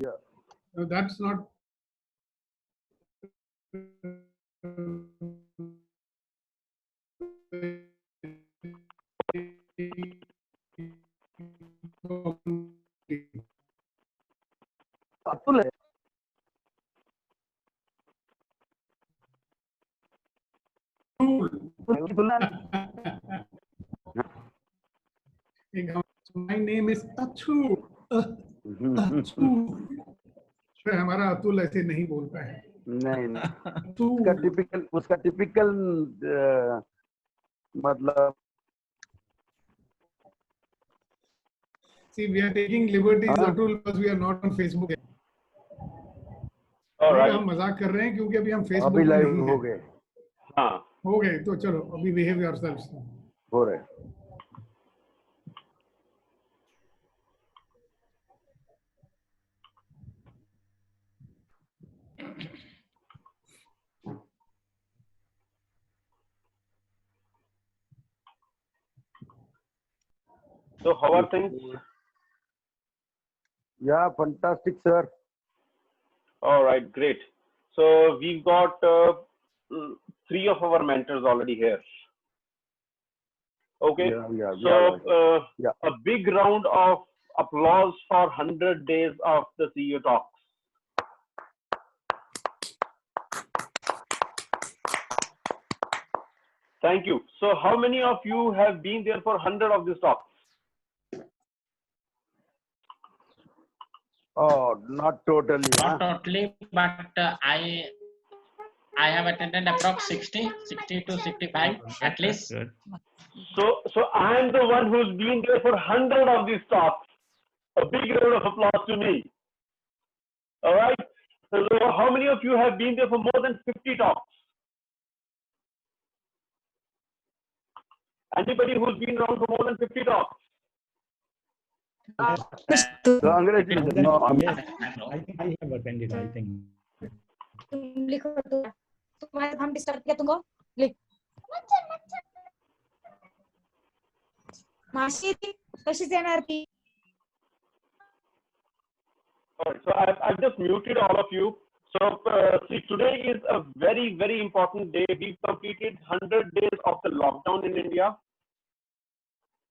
Yeah. No, that's not. Atul है। उसकी तुलना My name is Achu. Achu. हमारा अतुल ऐसे नहीं बोलता है। नहीं नहीं, तू उसका टिपिकल मतलब See, we are taking liberties, हाँ? Atul, because we are not on Facebook. All right. हम मजाक कर रहे हैं क्योंकि अभी हम अभी Facebook पे लाइव नहीं हो हैं। गए, हाँ, हो गए तो चलो अभी behave yourselves. हो रहे। so how are things? Yeah, fantastic, sir. All right, great. So we've got 3 of our mentors already here. Okay. Yeah, So yeah. a big round of applause for 100 days of the CEO Talks. Thank you. So how many of you have been there for 100 of these talks? Oh, not totally. Not Huh? totally, but I have attended approx 60 to 65 at least. So I am the one who's been there for 100 of these talks. A big round of applause to me. All right. So how many of you have been there for more than 50 talks? Anybody who's been around for more than 50 talks? Congratulations. No, Yes, I think I have attended. I think. तुम लिखो तो तुम्हारे हम disturb किया तुमको लिख माशी कशी देणार ती All right, so I've just muted all of you. So see, today is a very, very important day. We've completed 100 days of the lockdown in India.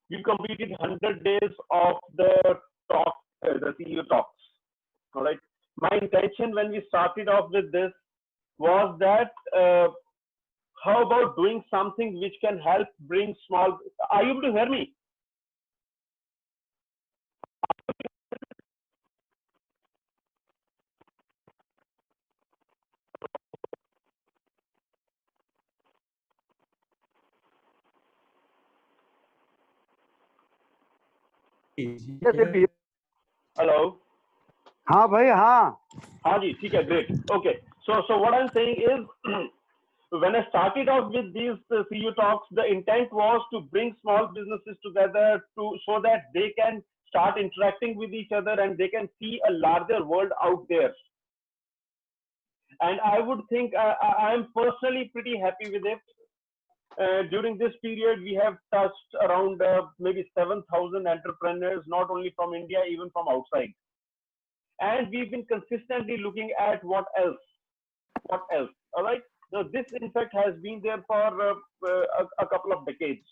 We've completed 100 days of the talk, the CEO talks. All right. My intention when we started off with this was that how about doing something which can help bring small. Are you able to hear me? Hello. हाँ भाई हाँ. हाँ जी, ठीक है, great. Okay. So what I'm saying is, when I started off with these CEO talks, the intent was to bring small businesses together so that they can start interacting with each other and they can see a larger world out there. And I would think I am personally pretty happy with it. During this period, we have touched around maybe 7,000 entrepreneurs, not only from India, even from outside. And we've been consistently looking at what else. All right. So this, in fact, has been there for a couple of decades.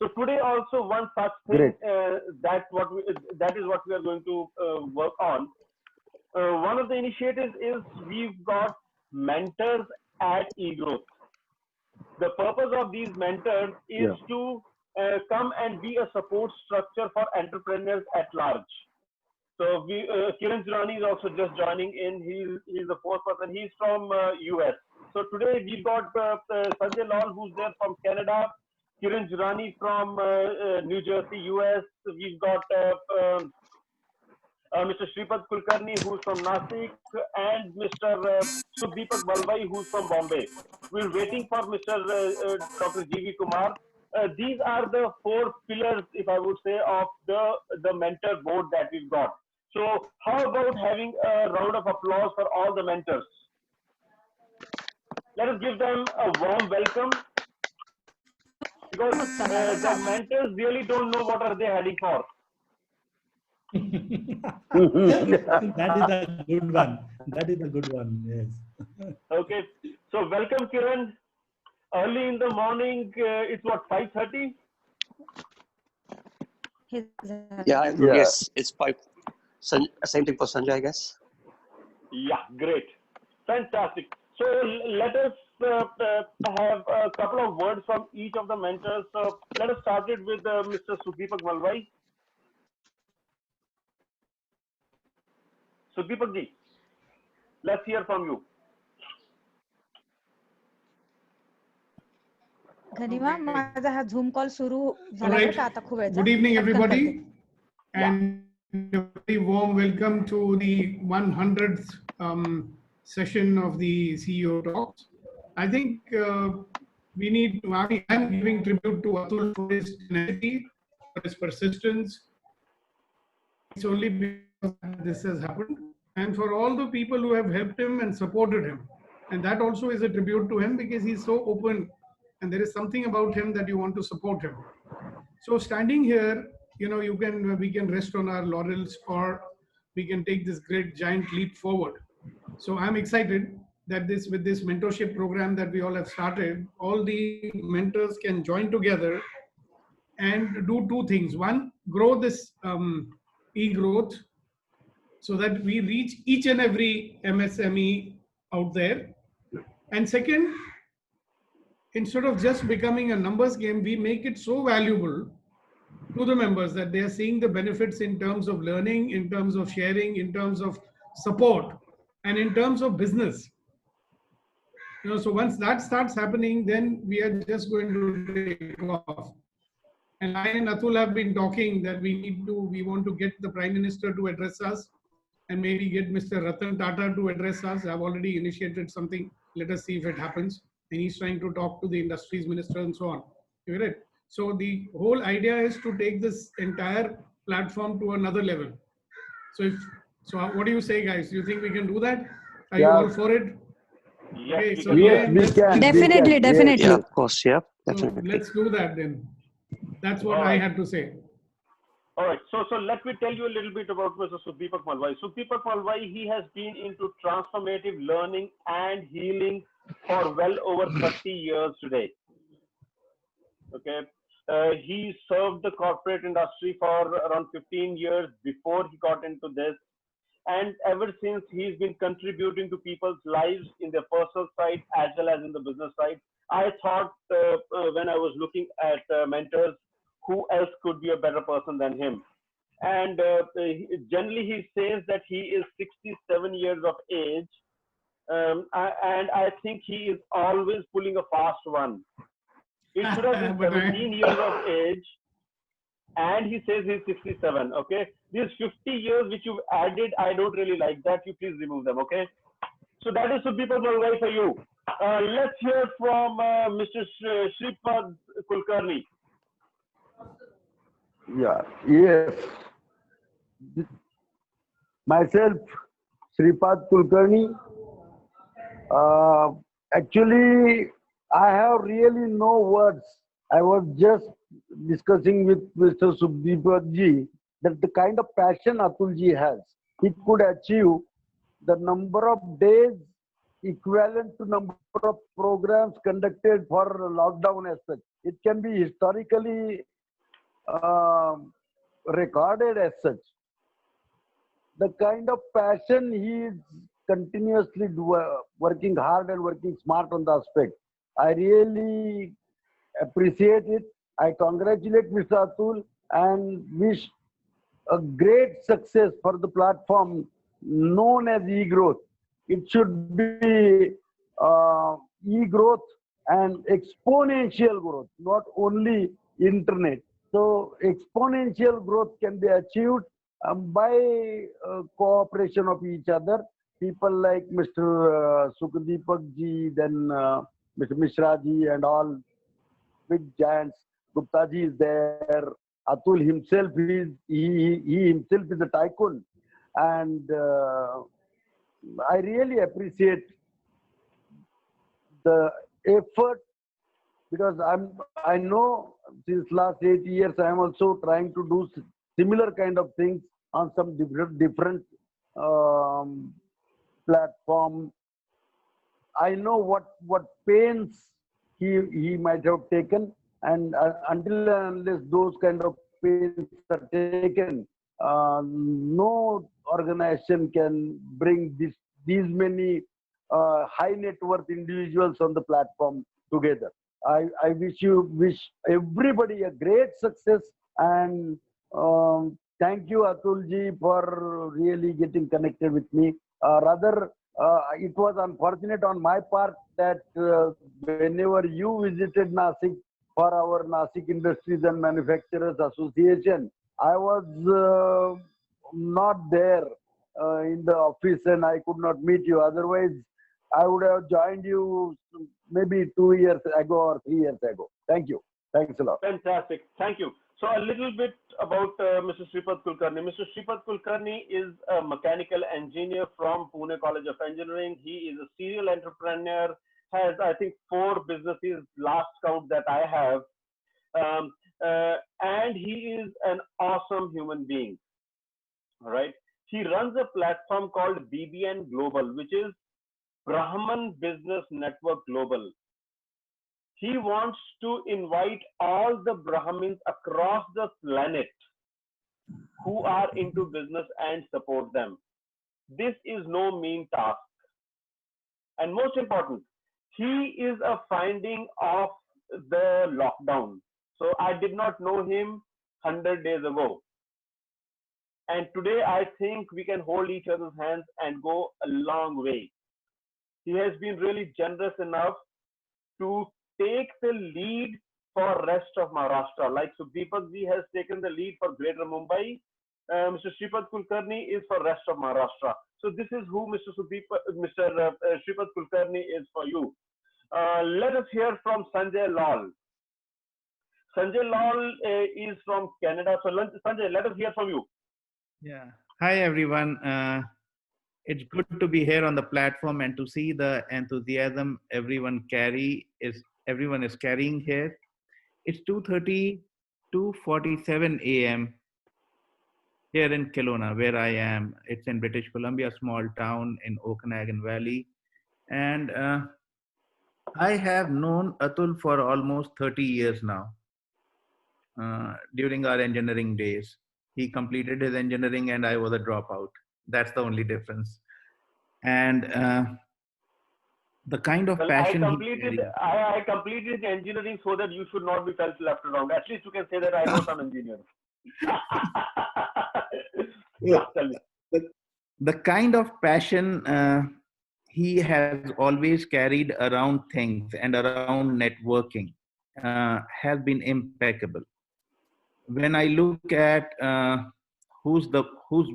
So today, also one such thing that is what we are going to work on. One of the initiatives is we've got mentors at eGrowth. The purpose of these mentors is to come and be a support structure for entrepreneurs at large. So Kiran Jirani is also just joining in. He's the fourth person. He's from US. So today we've got Sanjay Lal, who's there from Canada. Kiran Jirani from New Jersey, US. We've got Mr. Shripad Kulkarni, who's from Nasik, and Mr. Subdeepak Balbai, who's from Bombay. We're waiting for Mr. Dr. G.V. Kumar. These are the 4 pillars, if I would say, of the mentor board that we've got. So how about having a round of applause for all the mentors? Let us give them a warm welcome, because the mentors really don't know what are they heading for. That is a good one. That is a good one. Yes. Okay. So welcome, Kiran. Early in the morning, it's what, 5:30? Yeah, Yeah. yes, it's 5. Same thing for Sanjay, I guess. Yeah, great. Fantastic. So let us have a couple of words from each of the mentors. So let us start it with Mr. Sudeepak Malwai. Sudeepak ji, let's hear from you. घनिमा माझा हा झूम call सुरू झाला Alright. बरं का आता खूप वेळचा. Good evening, पटकन everybody, करते. and a very warm welcome to the 100th session of the CEO Talks. I think we need to, I'm giving tribute to Atul for his tenacity, for his persistence. It's only because this has happened, and for all the people who have helped him and supported him. And that also is a tribute to him because he's so open and there is something about him that you want to support him. So standing here, you know, we can rest on our laurels, or we can take this great giant leap forward. So I'm excited that with this mentorship program that we all have started, all the mentors can join together and do two things. One, grow this e-growth so that we reach each and every MSME out there. And second, instead of just becoming a numbers game, we make it so valuable to the members that they are seeing the benefits in terms of learning, in terms of sharing, in terms of support, and in terms of business. You know, so once that starts happening, then we are just going to take off. And I and Atul have been talking that we want to get the Prime Minister to address us, and maybe get Mr. Ratan Tata to address us. I've already initiated something. Let us see if it happens. And he's trying to talk to the industries minister and so on. You get it? So the whole idea is to take this entire platform to another level. So what do you say, guys? Do you think we can do that? Are you Yeah. all for it? Yes, Okay, we so can. Yes, we can. Definitely, we can. definitely. Yeah, of course. Yeah, So definitely. let's do that then. That's what All I right. had to say. All right. So let me tell you a little bit about Mr. Sudeepak Malwai. Sudeepak Malwai, he has been into transformative learning and healing for well over 30 years today. Okay. He served the corporate industry for around 15 years before he got into this. And ever since, he's been contributing to people's lives in their personal side as well as in the business side. I thought when I was looking at mentors, who else could be a better person than him? And generally, he says that he is 67 years of age. And I think he is always pulling a fast one. It should have been But 17 years of age. And he says he's 67. Okay. These 50 years which you've added, I don't really like that. You please remove them. Okay. So that is Sudeepak Malwai for you. Let's hear from Mr. Shripad Kulkarni. Yeah. Yes. Myself, Shripad Kulkarni. Actually, I have really no words. I was just discussing with Mr. Sudeepak ji that the kind of passion Atul ji has, he could achieve the number of days equivalent to number of programs conducted for lockdown as such. It can be historically recorded as such. The kind of passion he is continuously working hard and working smart on the aspect. I really appreciate it. I congratulate Mr. Atul and wish a great success for the platform known as e-growth. It should be e-growth and exponential growth, not only internet. So exponential growth can be achieved by cooperation of each other. People like Mr. Sukhdeepak ji, then Mr. Mishra ji and all big giants. Gupta ji is there. Atul himself, he himself is a tycoon. And I really appreciate the effort, because I know since last 8 years I am also trying to do similar kind of things on some different platform. I know what pains he might have taken, and until and unless those kind of pains are taken, no organization can bring these many high net worth individuals on the platform together. I wish everybody a great success, and thank you Atulji for really getting connected with me. Rather, it was unfortunate on my part that whenever you visited Nasik for our Nasik Industries and Manufacturers Association, I was not there in the office and I could not meet you. Otherwise, I would have joined you maybe 2 years ago or 3 years ago. Thank you. Thanks a lot. Fantastic. Thank you. So a little bit about Mr. Shripad Kulkarni. Mr. Shripad Kulkarni is a mechanical engineer from Pune College of Engineering. He is a serial entrepreneur, has I think 4 businesses, last count that I have. And he is an awesome human being. All right. He runs a platform called BBN Global, which is Brahman Business Network Global. He wants to invite all the Brahmins across the planet who are into business and support them. This is no mean task. And most important, he is a finding of the lockdown. So I did not know him 100 days ago. And today I think we can hold each other's hands and go a long way. He has been really generous enough to take the lead for rest of Maharashtra. Like Sudeepak ji has taken the lead for Greater Mumbai, Mr. Shripad Kulkarni is for rest of Maharashtra. So this is who Mr. Shripad Kulkarni is for you. Let us hear from Sanjay Lal. Sanjay Lal is from Canada. So Sanjay, let us hear from you. Yeah. Hi, everyone. It's good to be here on the platform and to see the enthusiasm everyone is carrying here. It's 2:47 a.m. here in Kelowna, where I am. It's in British Columbia, small town in Okanagan Valley. And I have known Atul for almost 30 years now, during our engineering days. He completed his engineering and I was a dropout. That's the only difference. And the kind of Well, passion I completed engineering so that you should not be felt left around. At least you can say that I know some engineers. The kind of passion he has always carried around things and around networking has been impeccable. When I look at who's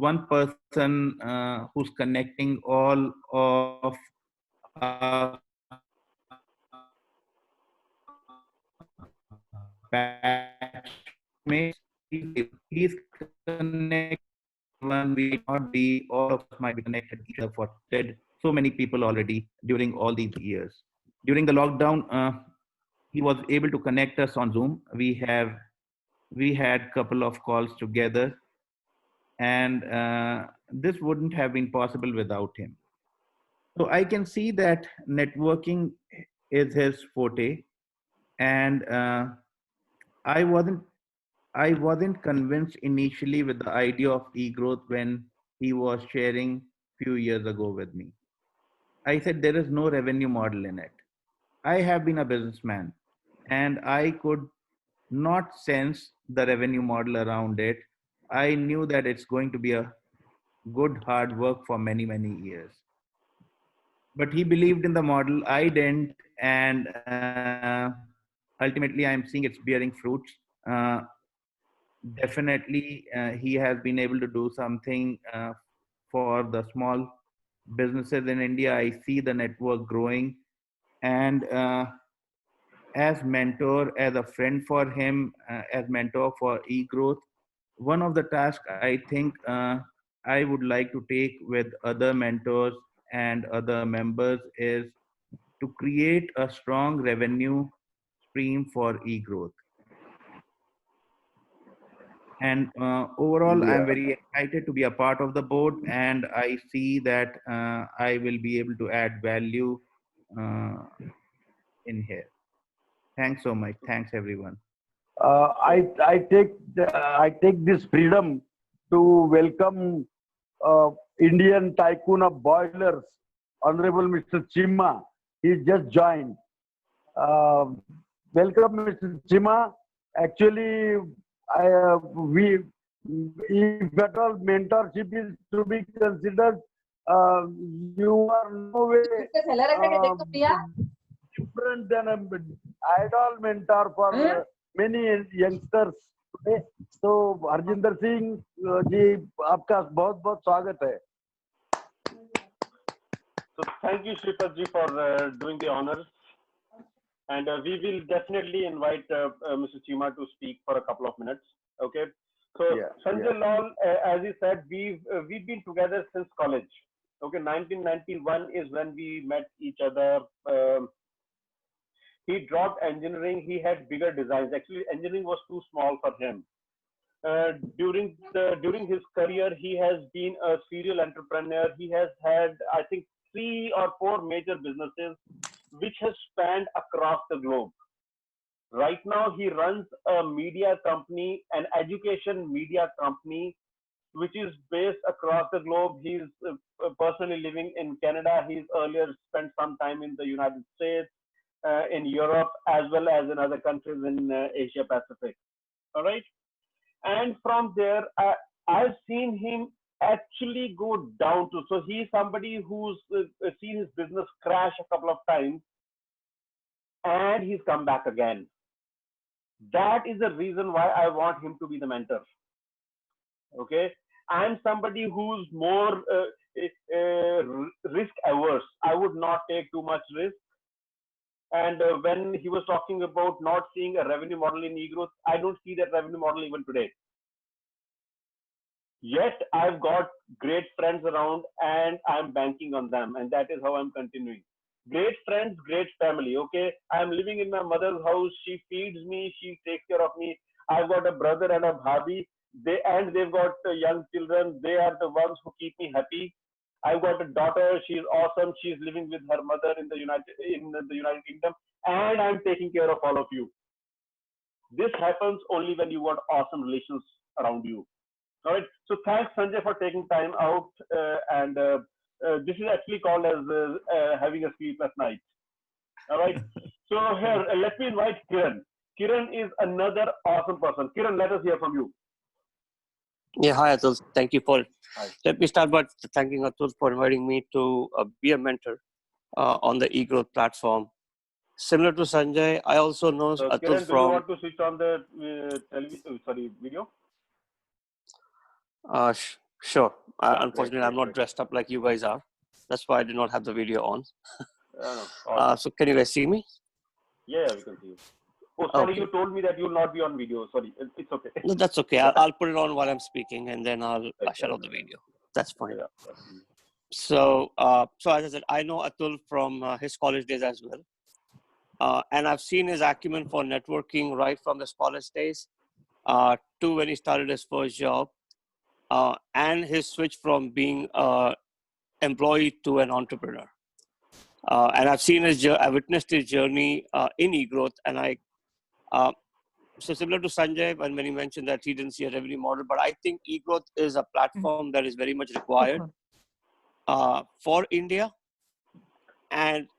one person who's connecting all of batchmates, he's connected. One we not be, all of us might be connected each other for so many people already during all these years. During the lockdown, he was able to connect us on Zoom. We had a couple of calls together, and this wouldn't have been possible without him. So I can see that networking is his forte, and I wasn't convinced initially with the idea of e-growth when he was sharing few years ago with me. I said there is no revenue model in it. I have been a businessman and I could not sense the revenue model around it. I knew that it's going to be a good hard work for many, many years. But he believed in the model, I didn't, and ultimately I'm seeing it's bearing fruits. Definitely, he has been able to do something for the small businesses in India. I see the network growing, and as mentor, as a friend for him, as mentor for eGrowth, one of the tasks I think I would like to take with other mentors and other members is to create a strong revenue stream for eGrowth. And overall, I'm Yeah. very excited to be a part of the board, and I see that I will be able to add value uh, in here. Thanks so much. Thanks, everyone. I take this freedom to welcome Indian tycoon of boilers, Honorable Mr. Chima. He just joined. Welcome, Mr. Chima. Actually, if at all mentorship is to be considered, you are no way different than an idol mentor for many youngsters today. So Harjinder Singh जी आपका बहुत बहुत स्वागत है. So thank you, Shripad ji, for doing the honors. And we will definitely invite Mr. Chima to speak for a couple of minutes. Okay. So Sanjay Lal, as he said, we've been together since college. Okay, 1991 is when we met each other. He dropped engineering. He had bigger designs. Actually, engineering was too small for him. During his career, he has been a serial entrepreneur. He has had, I think, 3 or 4 major businesses, which has spanned across the globe. Right now, he runs a media company, an education media company, which is based across the globe. He's personally living in Canada. He's earlier spent some time in the United States, in Europe, as well as in other countries in Asia Pacific. All right. And from there, I've seen him actually go down to, so he's somebody who's seen his business crash a couple of times, and he's come back again. That is the reason why I want him to be the mentor. Okay. I'm somebody who's more risk averse. I would not take too much risk. And when he was talking about not seeing a revenue model in eGrowth, I don't see that revenue model even today. Yet I've got great friends around and I'm banking on them, and that is how I'm continuing. Great friends, great family. Okay, I'm living in my mother's house. She feeds me, she takes care of me. I've got a brother and a bhabhi. They've got young children. They are the ones who keep me happy. I've got a daughter. She's awesome. She's living with her mother in the United Kingdom, and I'm taking care of all of you. This happens only when you got awesome relations around you. All right. So thanks, Sanjay, for taking time out. This is actually called as having a sleepless night. All right. So here, let me invite Kiran. Kiran is another awesome person. Kiran, let us hear from you. Yeah, hi Atul. Thank you for. Let me start by thanking Atul for inviting me to be a mentor on the eGrowth platform. Similar to Sanjay, I also know So, Atul Kiran, from. do you want to switch on the video? Sure. Yeah, Unfortunately, I'm not great. dressed up like you guys are. That's why I did not have the video on. No, So can you guys see me? Yeah, we can see you. Oh, sorry, Okay. you told me that you will not be on video. Sorry, it's okay. No, that's okay. I'll put it on while I'm speaking, and then I'll shut off the video. That's fine. Yeah. So, so as I said, I know Atul from his college days as well, and I've seen his acumen for networking right from his college days to when he started his first job, and his switch from being an employee to an entrepreneur. And I've seen I witnessed his journey in eGrowth, and so similar to Sanjay, when he mentioned that he didn't see a revenue model, but I think eGrowth is a platform that is very much required for India, and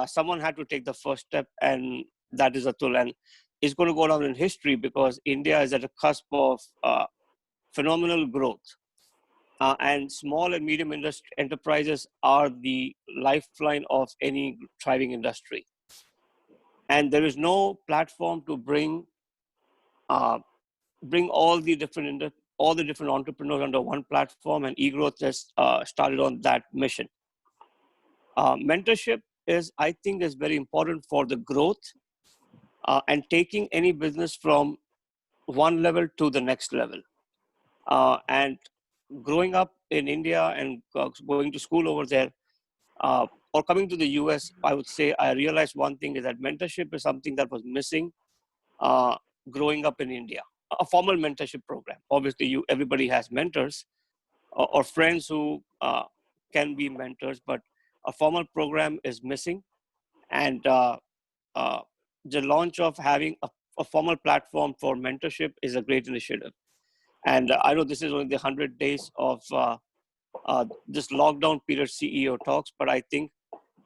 someone had to take the first step, and that is Atul, and it's going to go down in history because India is at a cusp of phenomenal growth, and small and medium enterprises are the lifeline of any thriving industry, and there is no platform to bring all the different entrepreneurs under one platform, and eGrowth just started on that mission. Mentorship I think is very important for the growth and taking any business from one level to the next level. And growing up in India and going to school over there, or coming to the US, I would say I realized one thing is that mentorship is something that was missing growing up in India. a formal mentorship program. Obviously, everybody has mentors or friends who can be mentors, but a formal program is missing. And the launch of having a formal platform for mentorship is a great initiative. And I know this is only the 100 days of this lockdown period CEO talks, but I think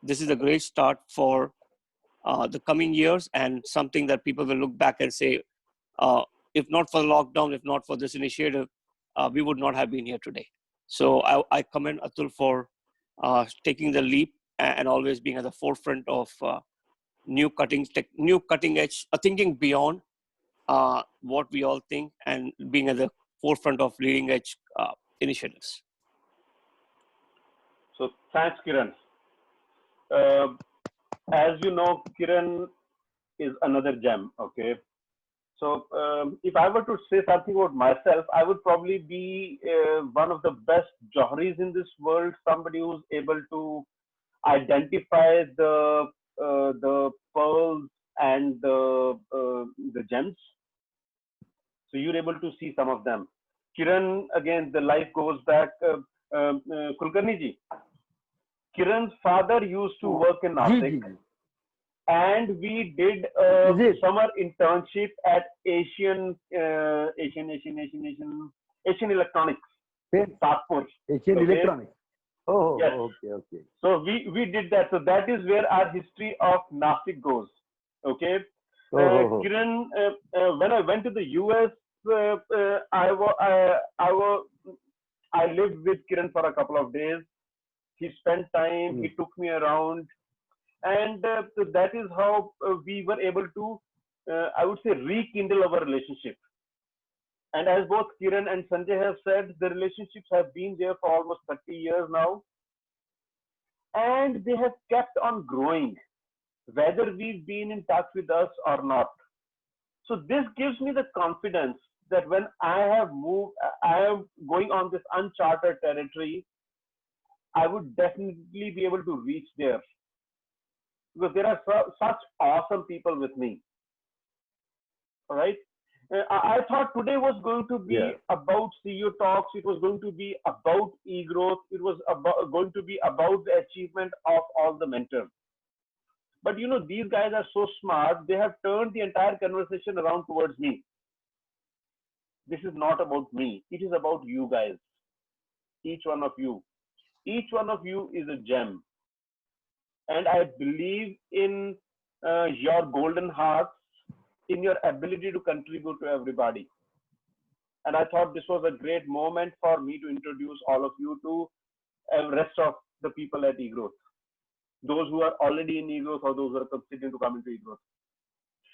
this is a great start for the coming years and something that people will look back and say, if not for the lockdown, if not for this initiative, we would not have been here today. So I commend Atul for taking the leap and always being at the forefront of new cutting edge, thinking beyond what we all think and being at the forefront of leading edge initiatives. So thanks, Kiran. As you know, Kiran is another gem. Okay. So if I were to say something about myself, I would probably be one of the best Johris in this world, somebody who's able to identify the pearls and the gems. So you're able to see some of them. Kiran, again, the life goes back. Kulkarni ji, Kiran's father used to work in Nashik, and we did a summer internship at Asian Electronics. Nagpur. Asian Electronics. Oh, yes. Okay. So we did that. So that is where our history of Nashik goes. Okay. Kiran, when I went to the US, I lived with Kiran for a couple of days. He spent time. He took me around, and so that is how we were able to, I would say, rekindle our relationship. And as both Kiran and Sanjay have said, the relationships have been there for almost 30 years now, and they have kept on growing, whether we've been in touch with us or not. So this gives me the confidence that when I am going on this uncharted territory, I would definitely be able to reach there, because there are such awesome people with me. All right. I thought today was going to be about CEO Talks. It was going to be about e-growth. It was going to be about the achievement of all the mentors. But you know, these guys are so smart. They have turned the entire conversation around towards me. This is not about me. It is about you guys. Each one of you. Each one of you is a gem. And I believe in your golden hearts, in your ability to contribute to everybody. And I thought this was a great moment for me to introduce all of you to the rest of the people at eGrowth. Those who are already in eGrowth or those who are considering to come into eGrowth.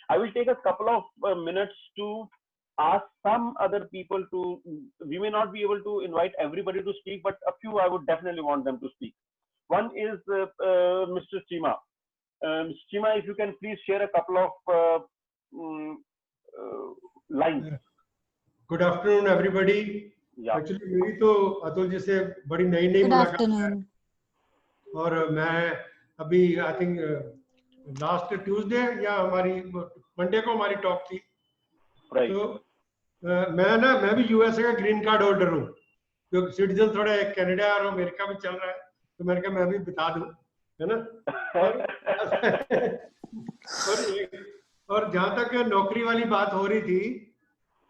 I will take a couple of minutes to ask some other people to, we may not be able to invite everybody to speak, but a few I would definitely want them to speak. One is Mr. Chima. Mr. Chima, if you can please share a couple of lines. Good afternoon, everybody. Yeah. Actually, मेरी तो अतुल जी से बड़ी नई मुलाकात है और मैं अभी I think last Tuesday या हमारी Monday को हमारी टॉक थी. Right. तो मैं भी यूएसए का ग्रीन कार्ड होल्डर हूँ, क्योंकि सिटीजन थोड़ा कनाडा और अमेरिका में चल रहा है, तो मैंने कहा मैं भी बता दूं, है ना. और जहाँ तक नौकरी वाली बात हो रही थी,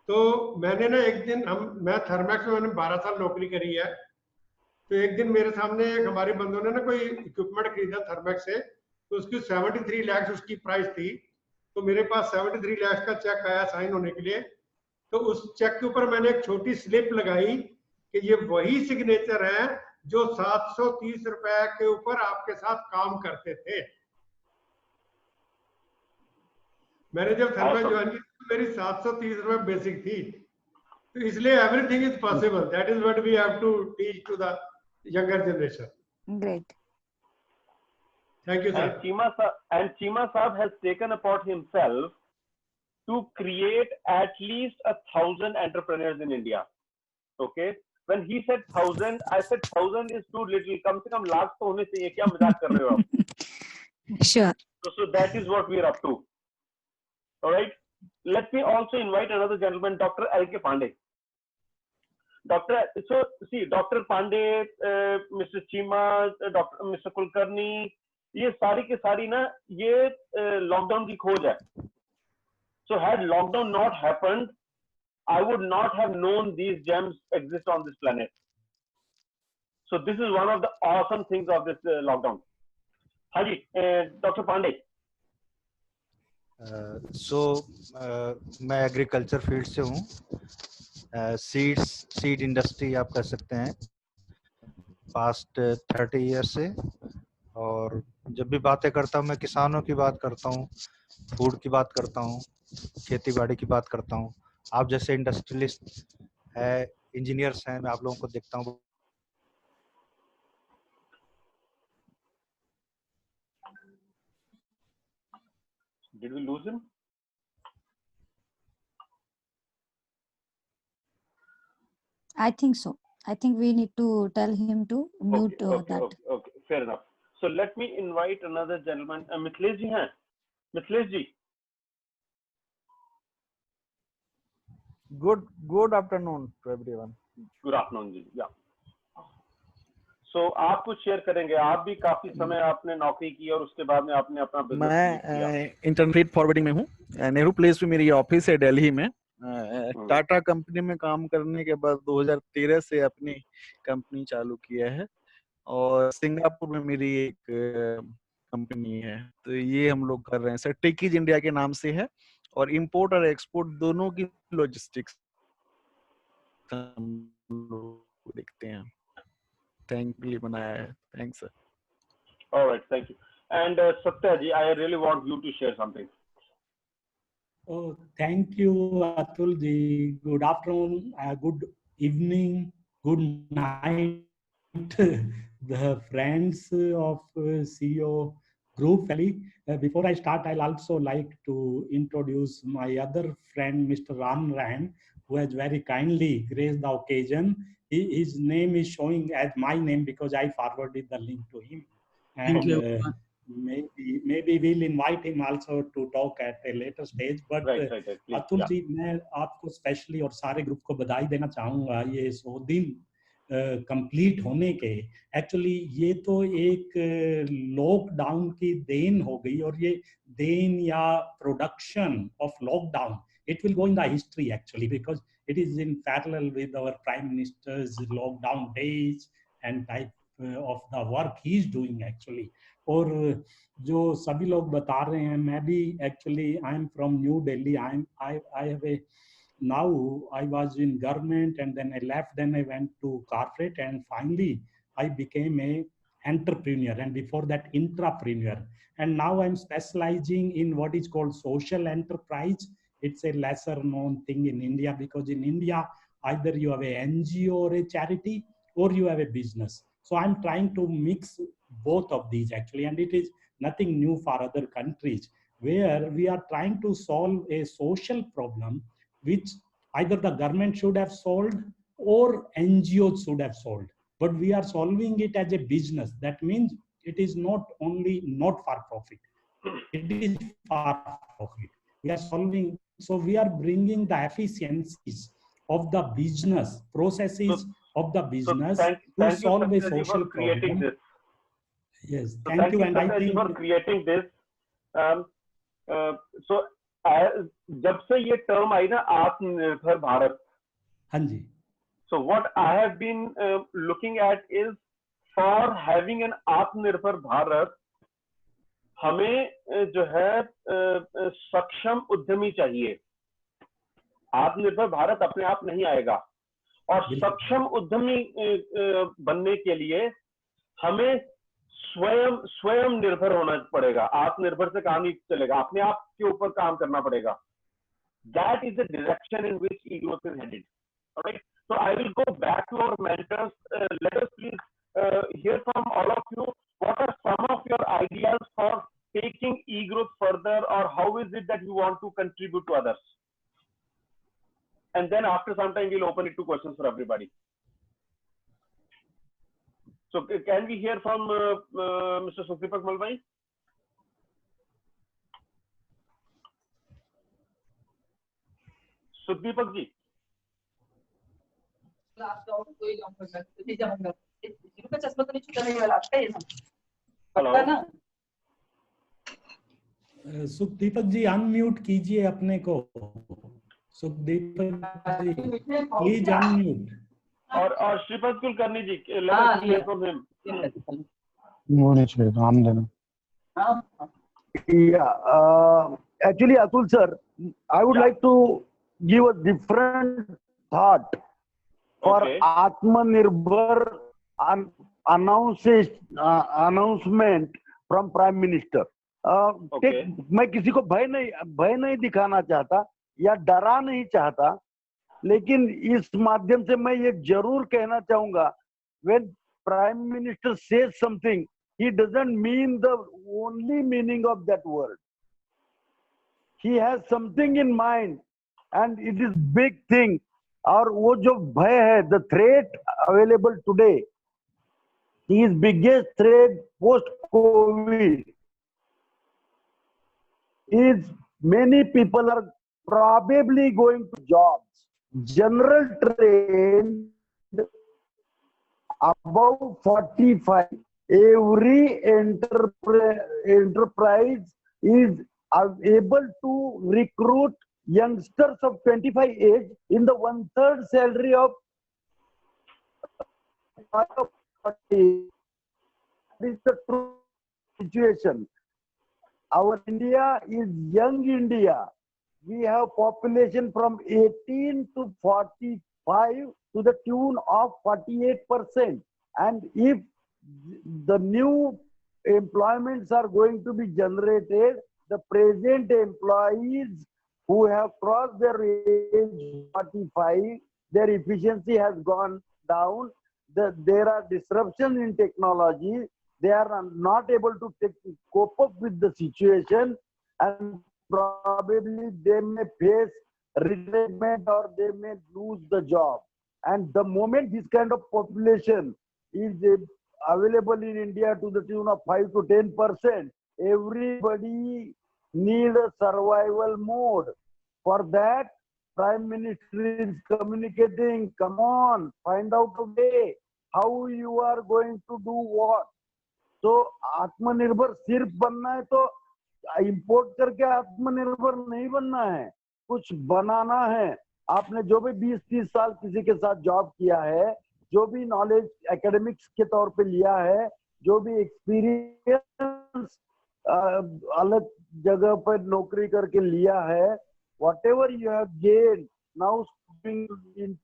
तो मैंने ना एक दिन मैं थर्मैक्स में मैंने 12 साल नौकरी करी है. तो एक दिन मेरे सामने हमारे बंदों ने ना कोई इक्विपमेंट खरीदा थर्मैक्स से, तो उसकी 73 लाख उसकी प्राइस थी. तो मेरे पास 73 लाख का चेक आया साइन होने के लिए. तो उस चेक के ऊपर मैंने एक छोटी स्लिप लगाई कि ये वही सिग्नेचर है जो 730 रुपए के ऊपर आपके साथ काम करते थे. मैंने जब थर्मैक्स ज्वाइन की मेरी 730 रुपए बेसिक थी. तो इसलिए everything is possible. That is what we have to teach to the younger generation. Great. Thank you, sir. And Chima Saab has taken upon himself to create at least 1,000 entrepreneurs in India. Okay. When he said 1,000, I said 1,000 is too little. कम से कम लाख तो होने चाहिए. क्या मजाक कर रहे हो आप? Sure. So that is what we are up to. All right. let me also invite another gentleman, Dr. L.K. Pandey. Dr. Pandey, Mr. Chima, Mr. Kulkarni, ये सारी की सारी ना ये लॉकडाउन की खोज है. So had lockdown not happened, I would not have known these gems exist on this planet. So this is one of the awesome things of this lockdown. Haji, Dr. Pandey. मैं agriculture field से हूँ. Seed industry आप कह सकते हैं past 30 year से. और जब भी बातें करता हूँ मैं किसानों की बात करता हूँ, फूड की बात करता हूँ, खेती बाड़ी की बात करता हूँ. आप जैसे इंडस्ट्रियलिस्ट है, इंजीनियर्स हैं, मैं आप लोगों को देखता हूँ. Did we lose him? I think so. I think we need to tell him to mute that. Okay, fair enough. So let me invite another gentleman. Mithlesh ji hain? Mithlesh ji. Good afternoon to everyone. Good afternoon ji. Yeah. So आप कुछ share करेंगे. आप भी काफी समय आपने नौकरी की और उसके बाद में आपने अपना बिजनेस किया. मैं इंटर्न फ्रीट फॉरवर्डिंग में हूँ. नेहरू प्लेस में मेरी ऑफिस है दिल्ली में. टाटा कंपनी में काम करने के बाद 2013 से अपनी कंपनी चालू किया है और सिंगापुर में मेरी एक कंपनी है. तो ये हम लोग कर रहे हैं सर. टेकीज इंडिया के नाम से है और इंपोर्ट और एक्सपोर्ट दोनों की लॉजिस्टिक्स हम लोग देखते हैं. थैंकफुली बनाया है. Thanks sir. All right, thank you. And Satya ji, I really want you to share something. Oh, thank you, Atul ji. Good afternoon, good evening, good night, the friends of CEO Group family. Before I start, I'll also like to introduce my other friend, Mr. Ram Ran, who has very kindly graced the occasion. His name is showing as my name because I forwarded the link to him. And maybe we'll invite him also to talk at a later stage. But Right. Atul ji, मैं आपको specially और सारे group को बधाई देना चाहूँगा ये 100 दिन कंप्लीट होने के. एक्चुअली ये तो एक लॉकडाउन की देन हो गई और ये देन या production of lockdown, it will go in the history actually because it is in parallel with our Prime Minister's lockdown days and type of the work he is doing actually. और जो सभी लोग बता रहे हैं, मैं भी actually I am from new Delhi. I have a now I was in government and then I left, then I went to corporate and finally I became a entrepreneur and before that intrapreneur, and now I'm specializing in what is called social enterprise. It's a lesser known thing in India because in India either you have a NGO or a charity or you have a business. So I'm trying to mix both of these actually, and it is nothing new for other countries where we are trying to solve a social problem which either the government should have solved or NGOs should have solved. But we are solving it as a business. That means it is not only not for profit, it is for profit. We are solving, so we are bringing the efficiencies of the business, processes of the business to solve a social problem. This. Yes, so thank you. And I think think for creating this. So जब से ये term आई ना आत्मनिर्भर भारत. हाँ जी. So what I have been looking at is for having an आत्मनिर्भर भारत, हमें जो है सक्षम उद्यमी चाहिए. आत्मनिर्भर भारत अपने आप नहीं आएगा और सक्षम उद्यमी बनने के लिए हमें स्वयं निर्भर होना पड़ेगा. आत्मनिर्भर से काम नहीं चलेगा, अपने आप के ऊपर काम करना पड़ेगा. That is the direction in which e-growth is headed. All right. So I will go back to our mentors. Let us please hear from all of you. What are some of your ideas for taking e-growth further, or how is it that you want to contribute to others? And then after some time, we'll open it to questions for everybody. So can we hear from Mr. Sukhdeepak Malvai? Sudeepak ji. Hello. Sukhdeepak ji unmute कीजिए अपने को. Sukhdeepak ji please unmute. और श्रीपद कुलकर्णी जी, let us hear from him. Yeah, actually, Atul sir, I would like to give a different thought for Okay. Atmanirbhar announcement from Prime Minister. Okay. मैं किसी को भय नहीं दिखाना चाहता या डरा नहीं चाहता, लेकिन इस माध्यम से मैं ये जरूर कहना चाहूंगा, when Prime Minister says something, he doesn't mean the only meaning of that word. He has something in mind and it is big thing. और वो जो भय है, the threat available today, his biggest threat post COVID is many people are probably going to jobs. General trend above 45. Every enterprise is able to recruit youngsters of 25 age in the 1/3 salary of 40. That is the true situation. Our India is young India. We have population from 18 to 45 to the tune of 48%. And if the new employments are going to be generated, the present employees who have crossed their age 45, their efficiency has gone down. There are disruptions in technology. They are not able to cope up with the situation, and probably they may face retirement or they may lose the job. And the moment this kind of population is available in India to the tune of 5 to 10%, everybody need a survival mode. For that, Prime Minister is communicating, come on, find out a way how you are going to do what. तो आत्मनिर्भर सिर्फ बनना है तो import करके आत्मनिर्भर नहीं बनना है, कुछ बनाना है. आपने जो भी 20-30 साल किसी के साथ जॉब किया है, जो भी नॉलेज एकेडमिक्स के तौर पे लिया है, जो भी एक्सपीरियंस अलग जगह पर नौकरी करके लिया है, whatever you have gained, now giving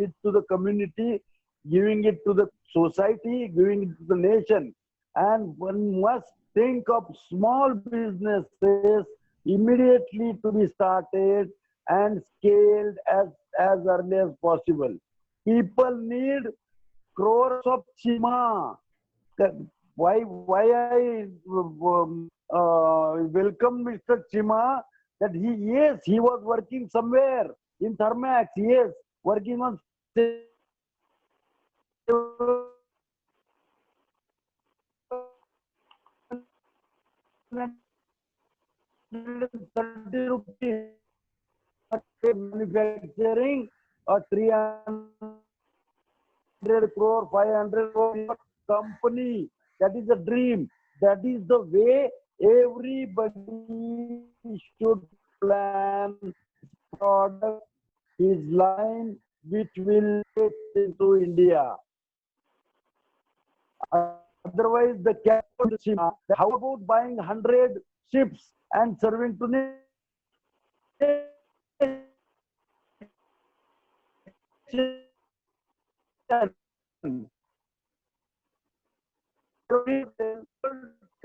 it to the community, giving it to the society, giving it to the nation. And one must think of small businesses immediately to be started and scaled as early as possible. People need crores of Chima. Why I welcome Mr. Chima, that he was working somewhere in Thermax, yes, working on 30 rupees manufacturing or 300 crore, 500 crore company. That is the dream. That is the way everybody should plan product, his line, which will get into India. Otherwise, the China, how about buying 100 ships and serving to nation?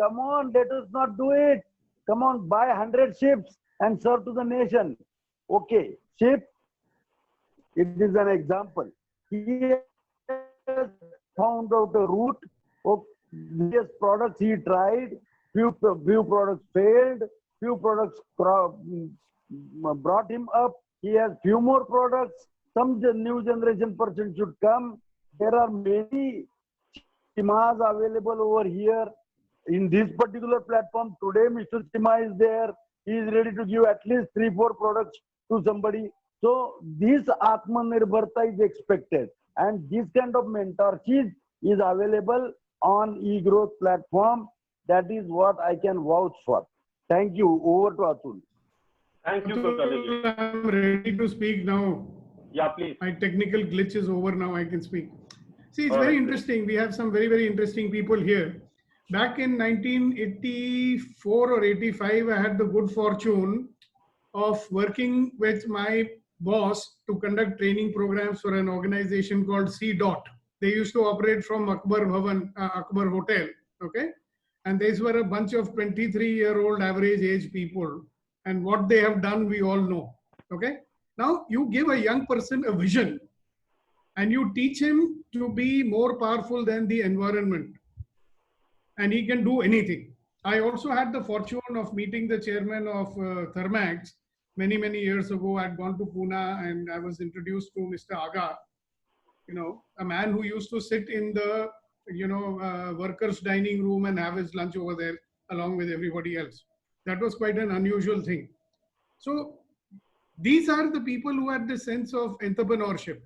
Come on, let us not do it. Come on, buy 100 ships and serve to the nation. Okay, ship, it is an example. He has found out a route. Okay, various products he tried, few products failed, few products brought him up. He has few more products. Some new generation person should come. There are many Chimas available over here. In this particular platform, today Mr. Chima is there. He is ready to give at least 3-4 products to somebody. So this Atmanirbharta is expected, and this kind of mentorship is available on eGrowth platform. That is what I can vouch for. Thank you. Over to Atul. Thank you, Gopalaji. Atul, I'm ready to speak now. Yeah, please. My technical glitch is over now. I can speak. See, it's All very right, interesting. We have some very, very interesting people here. Back in 1984 or 85, I had the good fortune of working with my boss to conduct training programs for an organization called C. Dot. They used to operate from Akbar Bhavan, Akbar Hotel. Okay. And these were a bunch of 23-year-old average age people. And what they have done, we all know. Okay. Now, you give a young person a vision and you teach him to be more powerful than the environment, and he can do anything. I also had the fortune of meeting the chairman of Thermax many, many years ago. I'd gone to Pune and I was introduced to Mr. Aga, a man who used to sit in the, workers' dining room and have his lunch over there along with everybody else. That was quite an unusual thing. So these are the people who had the sense of entrepreneurship.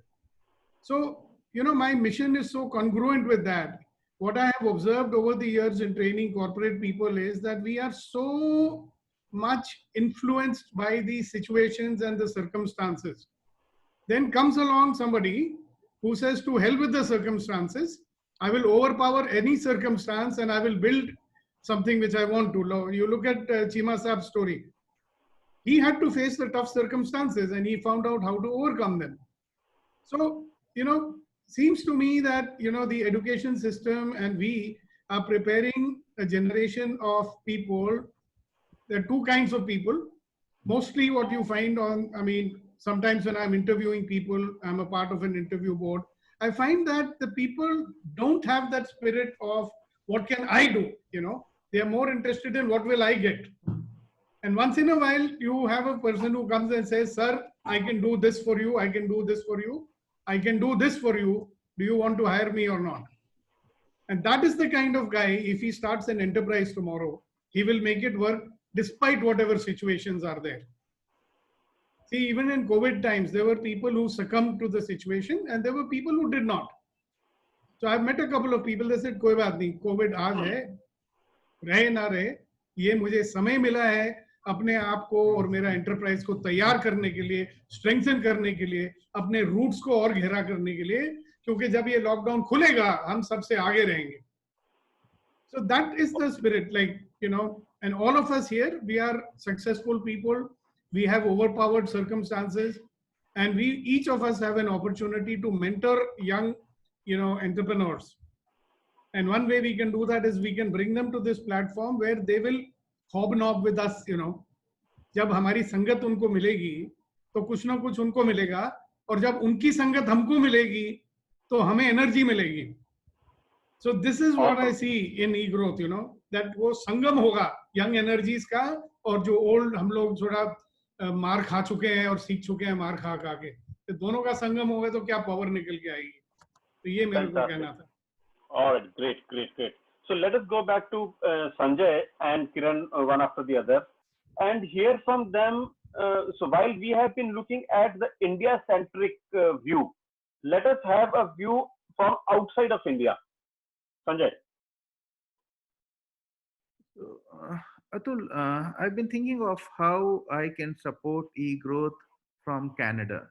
So, my mission is so congruent with that. What I have observed over the years in training corporate people is that we are so much influenced by the situations and the circumstances. Then comes along somebody who says, to hell with the circumstances, I will overpower any circumstance and I will build something which I want to. You look at Chima Saab's story. He had to face the tough circumstances and he found out how to overcome them. So, seems to me that, the education system and we are preparing a generation of people. There are two kinds of people. Mostly what you find sometimes when I'm interviewing people, I'm a part of an interview board. I find that the people don't have that spirit of what can I do, they are more interested in what will I get. And once in a while, you have a person who comes and says, sir, I can do this for you. I can do this for you. I can do this for you. Do you want to hire me or not? And that is the kind of guy, if he starts an enterprise tomorrow, he will make it work despite whatever situations are there. See, even in COVID times, there were people who succumbed to the situation and there were people who did not. So I've met a couple of people that said, कोई बात नहीं, COVID आज है, रहे ना रहे, ये मुझे समय मिला है अपने आप को और मेरा एंटरप्राइज को तैयार करने के लिए, स्ट्रेंथन करने के लिए, अपने रूट्स को और गहरा करने के लिए, क्योंकि जब ये लॉकडाउन खुलेगा हम सबसे आगे रहेंगे. So that is the spirit, and all of us here, we are successful people. We have overpowered circumstances, and each of us have an opportunity to mentor young, entrepreneurs. And one way we can do that is we can bring them to this platform where they will hobnob with us, जब हमारी संगत उनको मिलेगी तो कुछ ना कुछ उनको मिलेगा, और जब उनकी संगत हमको मिलेगी तो हमें एनर्जी मिलेगी. So this is what I see in eGrowth, that वो संगम होगा यंग एनर्जीज का और जो ओल्ड हम लोग थोड़ा मार खा चुके हैं और सीख चुके हैं मार खा खा के, तो दोनों का संगम होगा तो क्या पावर निकल के आएगी. तो ये मेरे को कहना था. All right, great. So let us go back to Sanjay and Kiran one after the other and hear from them. So while we have been looking at the India-centric view, let us have a view from outside of India. Sanjay. So, Atul, I've been thinking of how I can support eGrowth from Canada.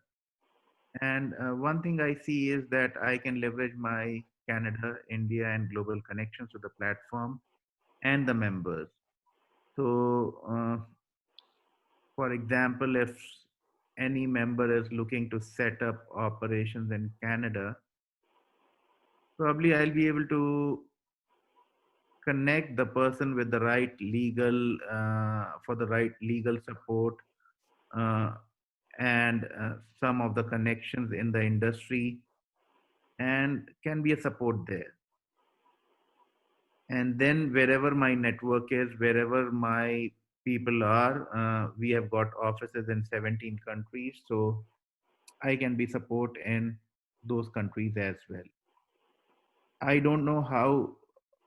And one thing I see is that I can leverage my Canada, India, and global connections to the platform and the members. So, for example, if any member is looking to set up operations in Canada, probably I'll be able to connect the person with the right legal, for the right legal support and some of the connections in the industry, and can be a support there. And then wherever my network is, wherever my people are, we have got offices in 17 countries, so I can be support in those countries as well. I don't know how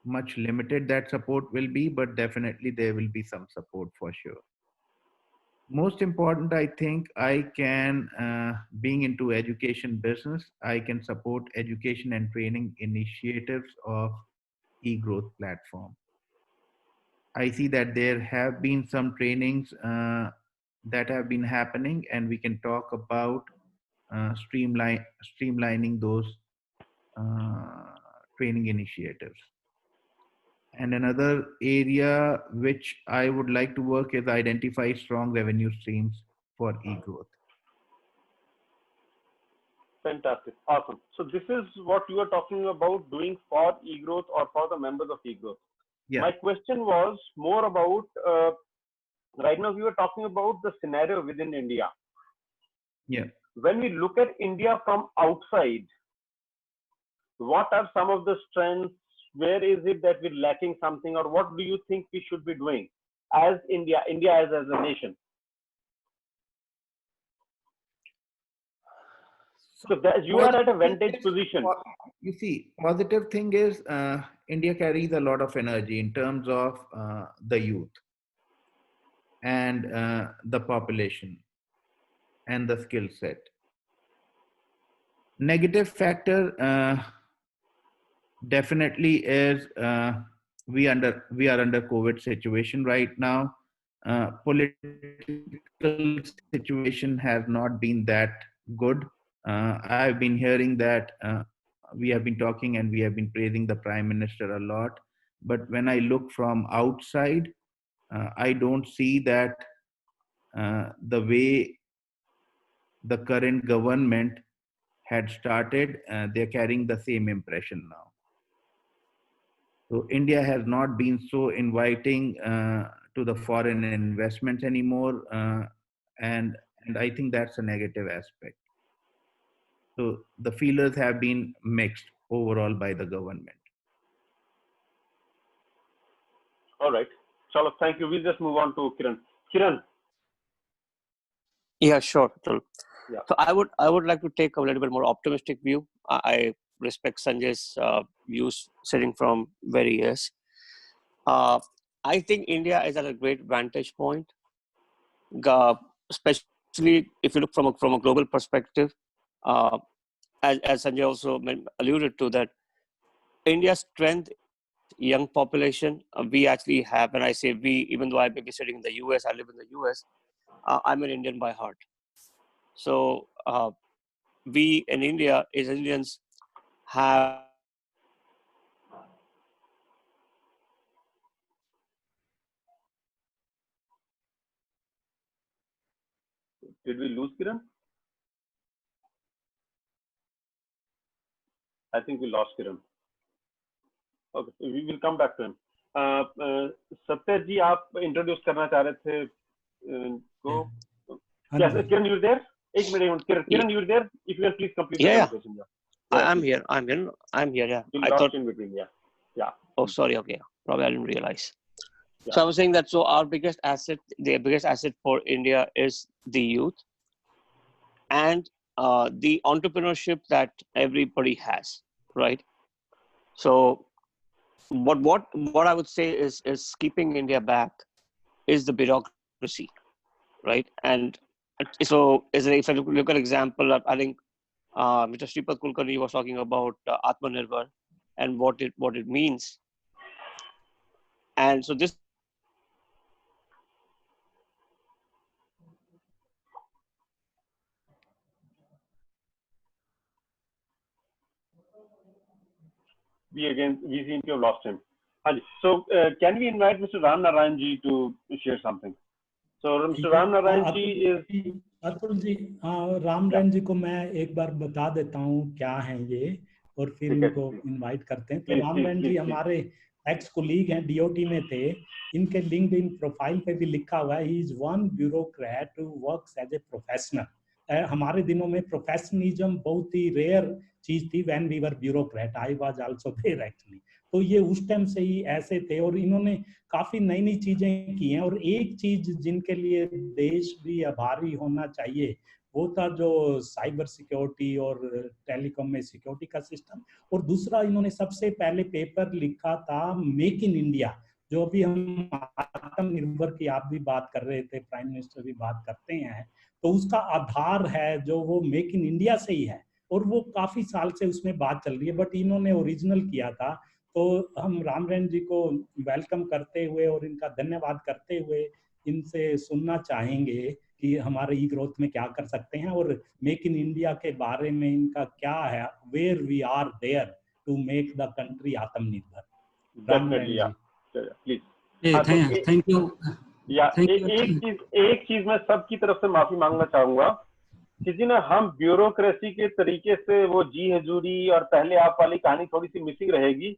much limited that support will be, but definitely there will be some support for sure. Most important, I think I can, being into education business, I can support education and training initiatives of eGrowth platform. I see that there have been some trainings that have been happening, and we can talk about streamlining those training initiatives. And another area which I would like to work is identify strong revenue streams for eGrowth. Fantastic. Awesome. So this is what you are talking about doing for eGrowth or for the members of eGrowth. Yeah. My question was more about, right now we were talking about the scenario within India. Yeah. When we look at India from outside, what are some of the strengths? Where is it that we're lacking something, or what do you think we should be doing as India as a nation? So that you are at a vantage position. You see, positive thing is India carries a lot of energy in terms of the youth and the population and the skill set. Negative factor definitely is we are under COVID situation right now. Political situation has not been that good. I've been hearing that we have been talking and we have been praising the Prime Minister a lot. But when I look from outside, I don't see that the way the current government had started, they're carrying the same impression now. So India has not been so inviting to the foreign investments anymore, and I think that's a negative aspect. So the feelers have been mixed overall by the government. All right. Chalo, thank you. We'll just move on to Kiran. Kiran. Yeah, sure. Yeah. So I would like to take a little bit more optimistic view. I respect Sanjay's views sitting from where he is. I think India is at a great vantage point, especially if you look from a global perspective. As Sanjay also alluded to, that India's strength, young population, we actually have, and I say we, even though I may be sitting in the US, I live in the US, I'm an Indian by heart. So we in India, as Indians, have Did we lose Kiran? I think we lost Kiran. Okay, we will come back to him. Satya ji, आप introduce करना चाह रहे थे को? Yes, Kiran, you there? एक minute, Kiran, you there? If you can please complete the conversation. I'm here. Yeah. I thought in between. Yeah. Oh, sorry. Okay. Probably I didn't realize. Yeah. So I was saying that our biggest asset, the biggest asset for India is the youth and the entrepreneurship that everybody has, right? So what I would say is keeping India back is the bureaucracy, right? And so if I look at example, I think Mr. Sripad Kulkarni was talking about Atmanirbhar and what it means. And so this we seem to have lost him. So can we invite Mr. Ram Narayan ji to share something? So Mr. Ram Narayan ji is Atul ji, Ram Narayan ji को मैं एक बार बता देता हूँ क्या है ये, और फिर इनको इनवाइट करते हैं. तो राम नारायण जी हमारे एक्स कोलीग हैं, डीओटी में थे. इनके लिंक्डइन प्रोफाइल पे भी लिखा हुआ है, he is one bureaucrat who works as a professional. हमारे दिनों में प्रोफेशनलिज्म बहुत ही रेयर चीज थी. When we were bureaucrat, I was also there actually. तो ये उस टाइम से ही ऐसे थे और इन्होंने काफी नई नई चीजें की हैं. और एक चीज जिनके लिए देश भी आभारी होना चाहिए वो था जो साइबर सिक्योरिटी और टेलीकॉम में सिक्योरिटी का सिस्टम. और दूसरा, इन्होंने सबसे पहले पेपर लिखा था मेक इन इंडिया, जो भी हम आत्मनिर्भर की आप भी बात कर रहे थे, प्राइम मिनिस्टर भी बात करते हैं, तो उसका आधार है जो वो मेक इन इंडिया से ही है, और वो काफी साल से उसमें बात चल रही है, बट इन्होंने ओरिजिनल किया था। तो हम रामरेन जी को वेलकम करते हुए और इनका धन्यवाद करते हुए इनसे सुनना चाहेंगे कि हमारे ई ग्रोथ में क्या कर सकते हैं, और मेक इन इंडिया के बारे में इनका क्या है, where we are there to make the country आत्मनिर्भर। Ramren ji, please. Thank you. एक चीज मैं सबकी तरफ से माफी मांगना चाहूंगा कि जी ना, हम ब्यूरोक्रेसी के तरीके से वो जी हजूरी और पहले आप वाली कहानी थोड़ी सी मिसिंग रहेगी,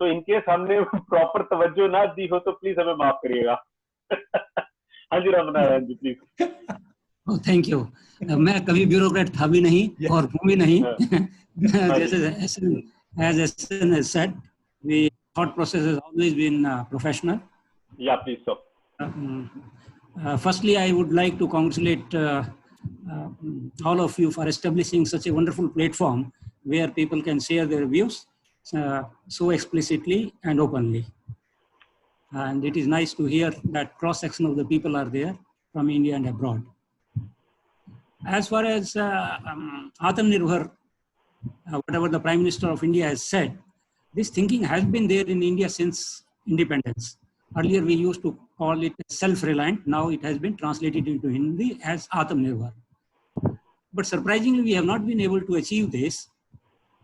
तो इनके सामने प्रॉपर तवज्जो ना दी हो तो प्लीज हमें माफ करिएगा। हाँ जी रामनारायण जी, प्लीज। Thank you. मैं कभी ब्यूरोक्रेट था भी नहीं और हूँ भी नहीं। जैसे as SN has said, the thought process has always been professional. Yeah, please, sir. Firstly, I would like to congratulate all of you for establishing such a wonderful platform where people can share their views so explicitly and openly. And it is nice to hear that cross-section of the people are there from India and abroad. As far as Atmanirbhar, whatever the Prime Minister of India has said, this thinking has been there in India since independence. Earlier we used to call it self-reliant. Now it has been translated into Hindi as Atmanirbhar. But surprisingly, we have not been able to achieve this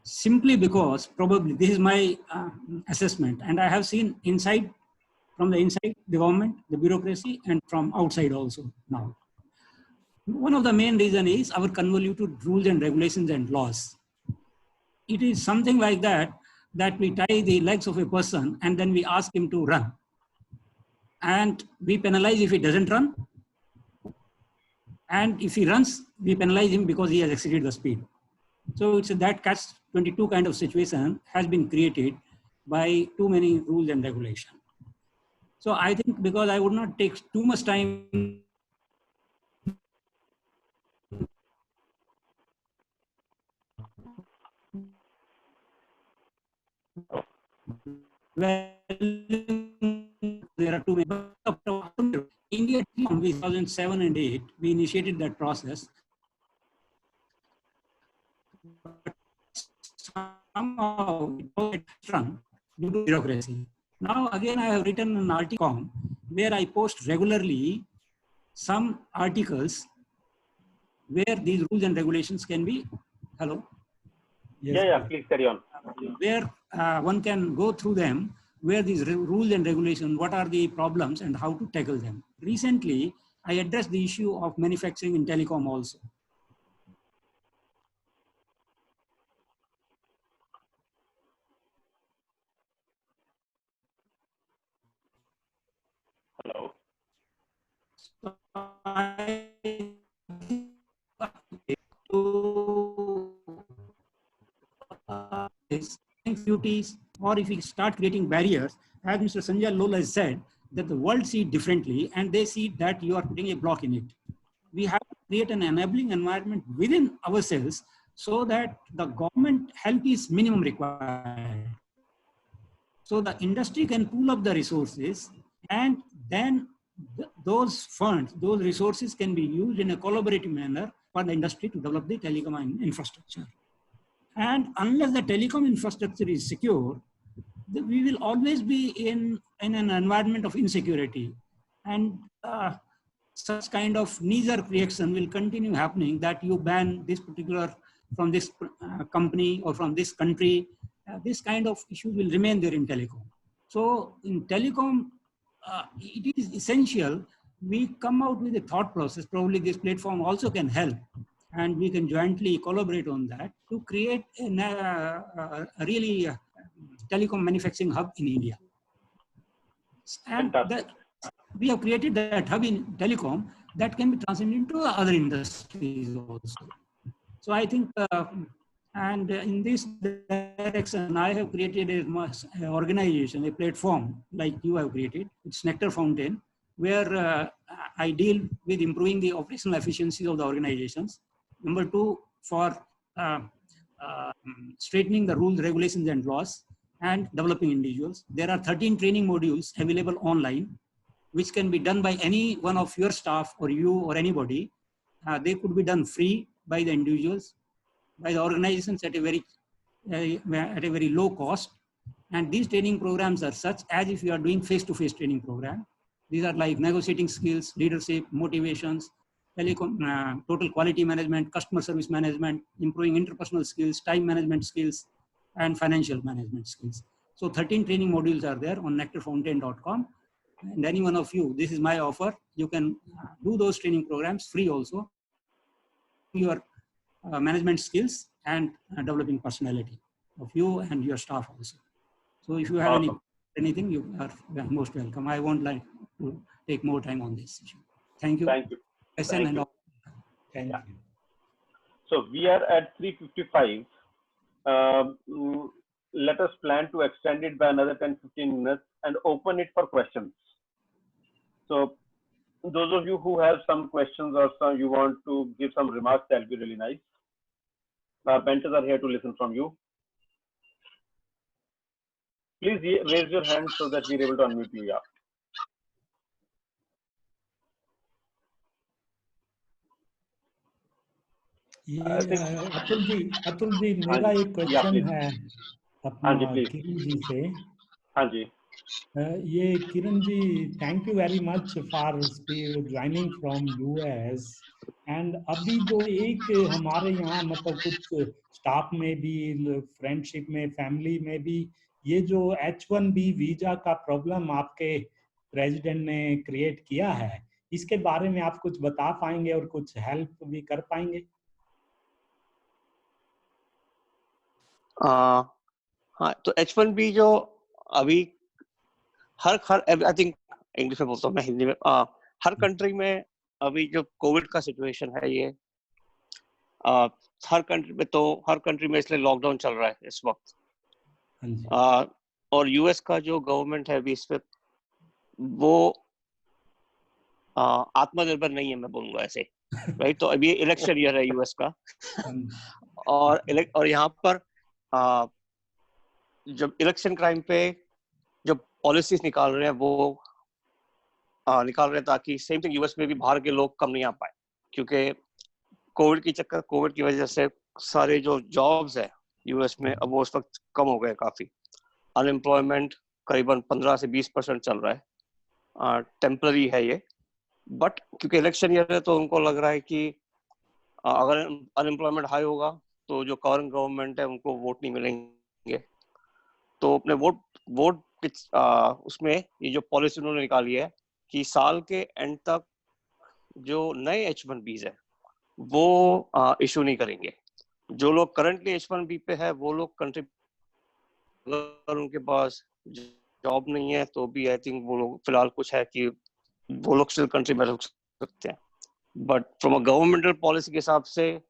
simply because, probably, this is my assessment, and I have seen inside, from the inside, the government, the bureaucracy, and from outside also now. One of the main reasons is our convoluted rules and regulations and laws. It is something like that we tie the legs of a person and then we ask him to run. And we penalize if he doesn't run. And if he runs, we penalize him because he has exceeded the speed. So it's that catch-22 kind of situation has been created by too many rules and regulations. So I think, because I would not take too much time there are too many. India, in 2007 and 8, we initiated that process. But somehow it was shrunk due to bureaucracy. Now again, I have written an article where I post regularly some articles where these rules and regulations can be. Hello. Yes, yeah, please carry on. Where one can go through them, where these rules and regulations, what are the problems and how to tackle them. Recently, I addressed the issue of manufacturing in telecom also. Hello. Duties, or if we start creating barriers, as Mr. Sanjay Lal has said, that the world see it differently and they see that you are putting a block in it. We have to create an enabling environment within ourselves so that the government help is minimum required. So the industry can pool up the resources, and then those funds, those resources can be used in a collaborative manner for the industry to develop the telecom infrastructure. And unless the telecom infrastructure is secure, we will always be in an environment of insecurity. And such kind of knee-jerk reaction will continue happening, that you ban this particular from this company or from this country. This kind of issue will remain there in telecom. So in telecom, it is essential we come out with a thought process. Probably this platform also can help, and we can jointly collaborate on that to create a really telecom manufacturing hub in India. And we have created that hub in telecom that can be transferred into other industries also. So I think, and in this direction, I have created an organization, a platform like you have created. It's Nectar Fountain, where I deal with improving the operational efficiency of the organizations. Number two, for straightening the rules, regulations, and laws. and developing individuals. There are 13 training modules available online, which can be done by any one of your staff or you or anybody. They could be done free by the individuals, by the organizations at a very low cost. And these training programs are such as if you are doing face-to-face training program. These are like negotiating skills, leadership, motivations, total quality management, customer service management, improving interpersonal skills, time management skills, and financial management skills. So 13 training modules are there on nectarfountain.com. And any one of you, this is my offer, you can do those training programs free also. Your management skills and developing personality of you and your staff also. So if you have anything, you are most welcome. I won't like to take more time on this issue. Thank you. Thank you. Thank you. Thank you. So we are at 3:55. Let us plan to extend it by another 10-15 minutes and open it for questions. So those of you who have some questions or you want to give some remarks, that will be really nice. Our mentors are here to listen from you. Please raise your hand so that we're able to unmute you. Yeah. Atul ji मेरा एक question है अपना किरण जी से। हाँ जी। ये Kiran ji, thank you very much for joining from US. And अभी जो एक हमारे यहाँ मतलब कुछ स्टाफ में भी, फ्रेंडशिप में, फैमिली में भी ये जो H1B वीजा का प्रॉब्लम आपके प्रेसिडेंट ने क्रिएट किया है, इसके बारे में आप कुछ बता पाएंगे और कुछ हेल्प भी कर पाएंगे? हाँ, तो H1B जो अभी हर आई थिंक इंग्लिश में बोलता हूँ मैं, हिंदी में हर कंट्री में अभी जो कोविड का सिचुएशन है ये हर कंट्री में इसलिए लॉकडाउन चल रहा है इस वक्त। और यूएस का जो गवर्नमेंट है अभी इस पे वो आत्मनिर्भर नहीं है, मैं बोलूंगा ऐसे, राइट। तो अभी इलेक्शन ईयर है यूएस का और यहाँ पर जब इलेक्शन क्राइम पे जो पॉलिसीज निकाल रहे हैं वो निकाल रहे हैं ताकि सेम थिंग यूएस में भी बाहर के लोग कम नहीं आ पाए, क्योंकि कोविड की वजह से सारे जो जॉब्स है यूएस में अब वो उस वक्त कम हो गए काफी। अनएम्प्लॉयमेंट करीबन 15 से 20% चल रहा है, टेम्पररी है ये, बट क्योंकि इलेक्शन ईयर है तो उनको लग रहा है कि अगर अनएम्प्लॉयमेंट हाई होगा तो जो करंट गवर्नमेंट है उनको वोट नहीं मिलेंगे। तो अपने वोट उसमें ये जो पॉलिसी उन्होंने निकाली है कि साल के एंड तक जो नए H1Bs है वो इशू नहीं करेंगे। जो लोग करंटली H1B पे है वो लोग कंट्री, अगर उनके पास जॉब नहीं है तो भी आई थिंक वो लोग फिलहाल कुछ है कि वो लोग स्टिल कंट्री में रुक सकते हैं। But from a governmental policy के हिसाब से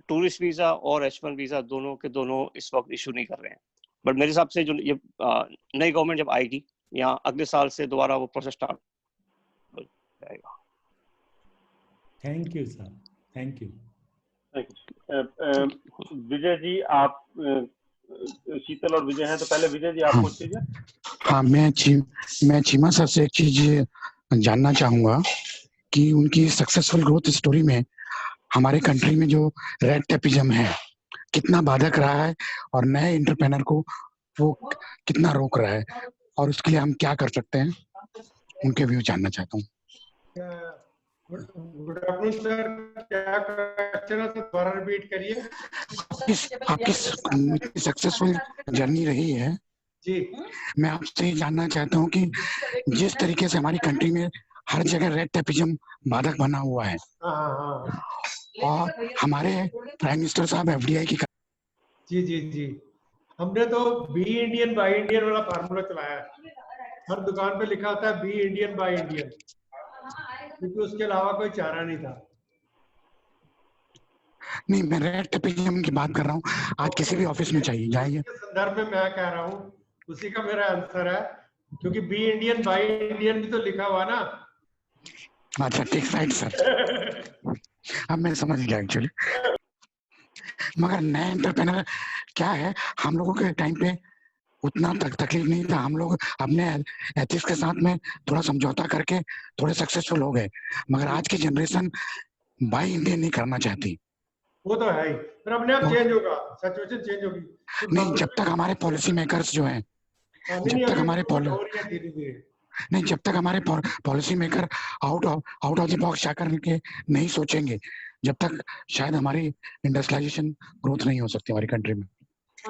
टूरिस्ट वीजा और H1 वीजा दोनों के दोनों इस वक्त इशू नहीं कर रहे हैं। बट मेरे हिसाब से जो ये नई गवर्नमेंट जब आएगी या अगले साल से दोबारा वो प्रोसेस स्टार्ट हो जाएगा। Thank you sir, thank you. Vijay ji, आप शीतल और विजय हैं, तो पहले विजय जी आप पूछ लीजिए। हाँ, मैं चीमा सर से एक चीज जानना चाहूंगा कि उनकी सक्सेसफुल ग्रोथ स्टोरी में हमारे कंट्री में जो रेड टेपिज्म है कितना बाधक रहा है और नए एंटरप्रेन्योर को वो कितना रोक रहा है, और उसके लिए हम क्या कर सकते हैं, उनके व्यू जानना चाहता हूँ। गुड आफ्टरनून सर, क्या क्वेश्चन है, दोबारा रिपीट करिए। आपकी सक्सेसफुल जर्नी रही है जी, मैं आपसे जानना चाहता हूँ कि जिस तरीके से हमारी कंट्री में हर जगह रेड टेपिज्म बाधक बना हुआ है और हमारे प्राइम मिनिस्टर साहब FDI की जी हमने तो बी इंडियन बाई इंडियन वाला फार्मूला चलाया है। हर दुकान पे लिखा होता है बी इंडियन बाई इंडियन, क्योंकि उसके अलावा कोई चारा नहीं था। नहीं, मैं रेड टेपिज्म की बात कर रहा हूँ। आज किसी भी ऑफिस में चाहिए जाइए, संदर्भ में मैं कह रहा हूँ, उसी का मेरा आंसर है, क्योंकि बी इंडियन बाई इंडियन भी तो लिखा हुआ ना। अच्छा, ठीक, राइट सर। अब मैं समझ गया एक्चुअली। मगर नए एंटरप्रेनर क्या है, हम लोगों के टाइम पे उतना तकलीफ नहीं था, हम लोग अपने एथिक्स के साथ में थोड़ा समझौता करके थोड़े सक्सेसफुल हो गए। मगर आज की जनरेशन बाई इंडियन नहीं करना चाहती। वो तो है ही, पर अपने आप चेंज होगा, सिचुएशन चेंज होगी। नहीं, जब तक हमारे पॉलिसी मेकर्स जो हैं, नहीं, जब तक हमारे हो रही है धीरे धीरे। नहीं, जब तक हमारे policy maker out of the box जाकर के नहीं सोचेंगे, जब तक शायद हमारी इंडस्ट्रियलाइजेशन ग्रोथ नहीं हो सकती हमारी कंट्री में।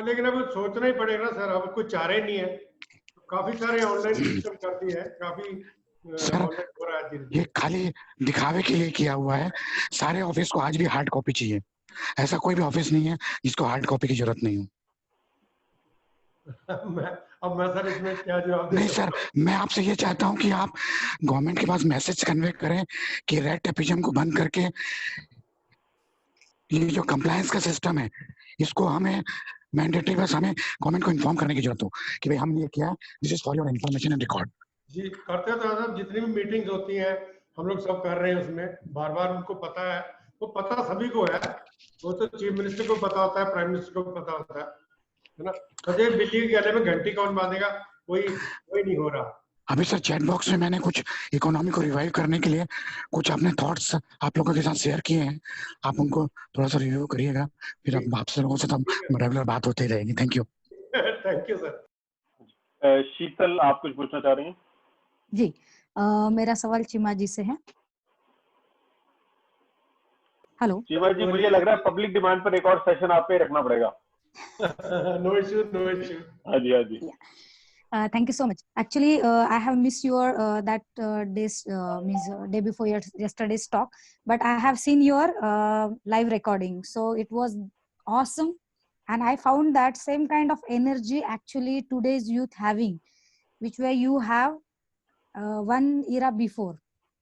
लेकिन अब सोचना ही पड़ेगा सर, अब कुछ चारे नहीं है। काफी सारे ऑनलाइन सिस्टम कर दिए हैं, काफी ऑनलाइन हो रहा है। ये खाली दिखावे के लिए किया हुआ है। सारे ऑफिस को आज भी हार्ड कॉपी चाहिए। ऐसा कोई भी ऑफिस नहीं है जिसको हार्ड कॉपी की जरूरत नहीं हो। अब मैं सर इसमें क्या जवाब दे? नहीं सर, मैं आपसे ये चाहता हूँ कि आप गवर्नमेंट के पास मैसेज कन्वे करें कि रेड टेपिज्म को बंद करके ये जो कंप्लायंस का सिस्टम है, इसको हमें मैंडेटरी, बस हमें गवर्नमेंट को इन्फॉर्म करने की जरूरत हो कि भाई हमने ये किया, this is for your information and record. जी करते तो सर, जितनी भी मीटिंग्स होती हैं हम लोग सब कर रहे हैं, उसमें बार बार उनको पता है, वो पता सभी को है। वो तो चीफ मिनिस्टर को पता होता है, प्राइम मिनिस्टर को पता होता है ना। तो बिल्ली के गले में घंटी कौन बांधेगा, कोई नहीं हो रहा। अभी सर चैट बॉक्स में मैंने कुछ इकोनॉमी को रिवाइव करने के लिए कुछ अपने थॉट्स आप लोगों के साथ शेयर किए हैं, आप उनको थोड़ा सा रिव्यू करिएगा, फिर अब आपसे लोगों से तब रेगुलर बात होती रहेगी। Thank you. Thank you sir. Sheetal, आप कुछ पूछना चाह रही हैं? जी, मेरा सवाल चीमा जी से है। हेलो चीमा जी, मुझे लग रहा है पब्लिक डिमांड पर एक और सेशन आप पे रखना पड़ेगा। No issue, no issue. हाँ जी, हाँ जी। Thank you so much. Actually, I have missed your day before yesterday's talk, but I have seen your live recording. So it was awesome, and I found that same kind of energy actually today's youth having, which where you have one era before.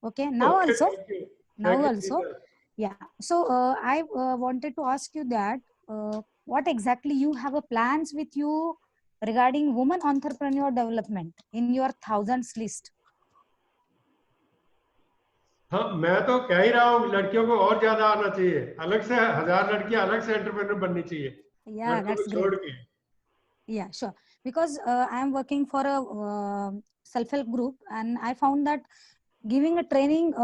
Okay, now Okay, also, thank you. now Thank you, also, Sheetal. yeah. So I wanted to ask you that what exactly you have a plans with you regarding women entrepreneur development in your thousands list? हाँ, मैं तो कह ही रहा हूँ, लड़कियों को और ज्यादा आना चाहिए, अलग से 1000 लड़कियां अलग से एंटरप्रेन्योर बननी चाहिए। Yeah, that's छोड़ great. के। Yeah, sure. Because I am working for a self-help group, and I found that giving a training,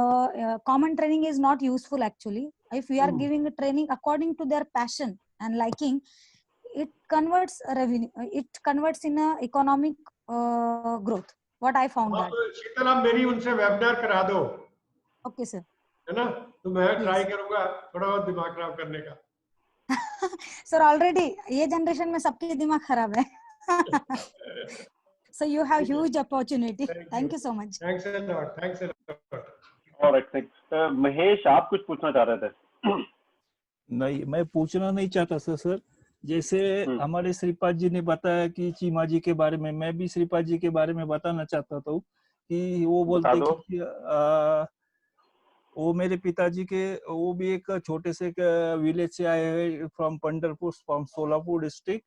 common training is not useful actually. If we are giving a training according to their passion and liking, it converts a revenue, it converts in a economic growth. What I found that. शीतल, आप मेरी उनसे webinar करा दो। Okay, sir. है ना, तो मैं Yes. Try करूंगा थोड़ा बहुत दिमाग खराब करने का। Sir, already ये जनरेशन में सबके दिमाग खराब है. So you have huge opportunity. Thank you so much. Thanks a lot. Thanks a lot. All right, thanks. Mahesh, आप कुछ पूछना चाह रहे थे? नहीं, मैं पूछना नहीं चाहता सर। जैसे हमारे श्रीपाद जी ने बताया कि चीमा जी के बारे में, मैं भी श्रीपाद जी के बारे में बताना चाहता था कि वो बोलते कि वो मेरे पिताजी के, वो भी एक छोटे से विलेज से आए हैं, from Pandharpur, from Solapur district.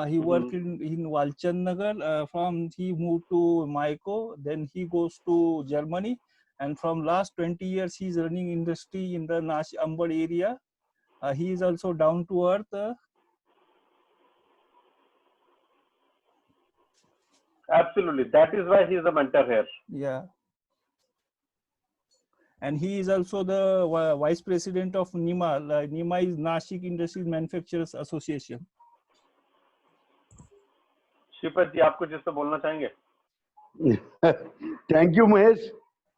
He worked in Walchandnagar. He moved to Maiko, then he goes to Germany, and from last 20 years he is running industry in the Ambad area. He is also down to earth. Absolutely, that is why he is a mentor here. Yeah. And he is also the vice president of NIMA. NIMA is Nashik Industries Manufacturers Association. Shripad ji, आप कुछ इससे बोलना चाहेंगे? Thank you, Mahesh.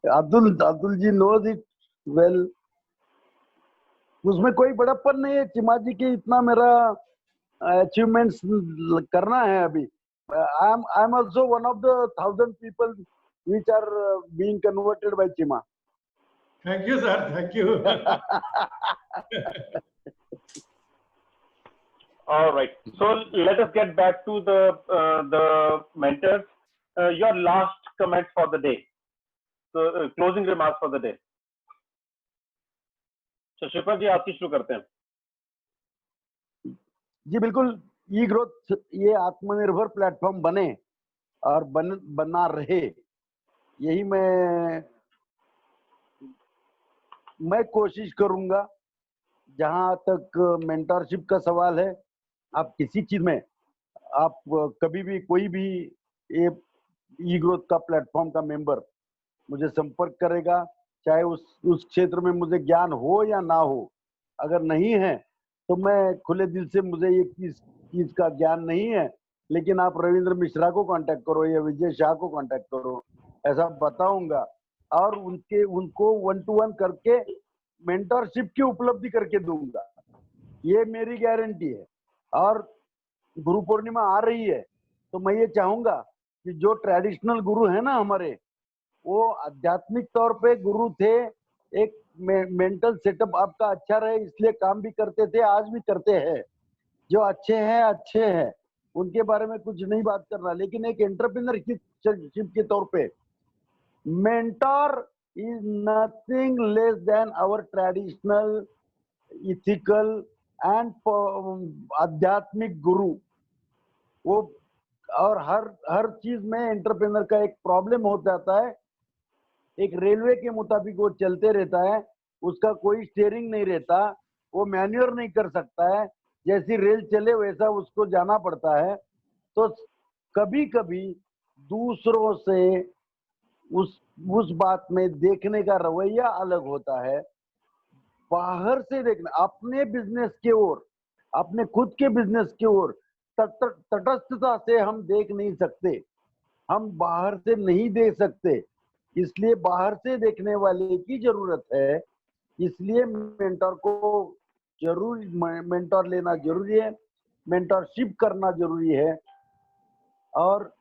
Abdul ji knows it well. उसमें कोई बड़प्पन नहीं है। चिमा जी की इतना मेरा अचीवमेंट्स करना है अभी। I am also one of the 1,000 people which are being converted by Chima. Thank you, sir. Thank you. All right. So let us get back to the mentors. Your last comments for the day. So closing remarks for the day. So Shripad जी, आपकी शुरू करते हैं। जी बिल्कुल, ई growth ये आत्मनिर्भर platform बने और बना रहे, यही मैं कोशिश करूंगा। जहां तक मेंटरशिप का सवाल है, आप किसी चीज में आप कभी भी कोई भी ई ग्रोथ का प्लेटफॉर्म का मेंबर मुझे संपर्क करेगा, चाहे उस क्षेत्र में मुझे ज्ञान हो या ना हो। अगर नहीं है तो मैं खुले दिल से, मुझे ये चीज का ज्ञान नहीं है, लेकिन आप रविंद्र मिश्रा को कांटेक्ट करो या विजय शाह को कांटेक्ट करो, ऐसा बताऊंगा और उनको 1-to-1 करके मेंटरशिप की उपलब्धि करके दूंगा। ये मेरी गारंटी है। और गुरु पूर्णिमा आ रही है तो मैं ये चाहूंगा कि जो ट्रेडिशनल गुरु है ना हमारे, वो आध्यात्मिक तौर पे गुरु थे, एक मेंटल सेटअप आपका अच्छा रहे इसलिए काम भी करते थे, आज भी करते हैं। जो अच्छे हैं उनके बारे में कुछ नहीं बात करना, लेकिन एक एंटरप्रेन्योरशिप के तौर पे mentor is nothing less than our traditional ethical and आध्यात्मिक गुरु। वो और हर चीज में एंटरप्रेन्योर का एक प्रॉब्लम हो जाता है, एक रेलवे के मुताबिक वो चलते रहता है, उसका कोई स्टीयरिंग नहीं रहता, वो मैन्योर नहीं कर सकता है, जैसी रेल चले वैसा उसको जाना पड़ता है। तो कभी कभी दूसरों से उस बात में देखने का रवैया अलग होता है। बाहर से देखना, अपने बिजनेस के ओर, अपने खुद के बिजनेस के ओर तटस्थता से हम देख नहीं सकते, हम बाहर से नहीं देख सकते, इसलिए बाहर से देखने वाले की जरूरत है। इसलिए मेंटर को जरूर मेंटर लेना जरूरी है, मेंटरशिप करना जरूरी है। और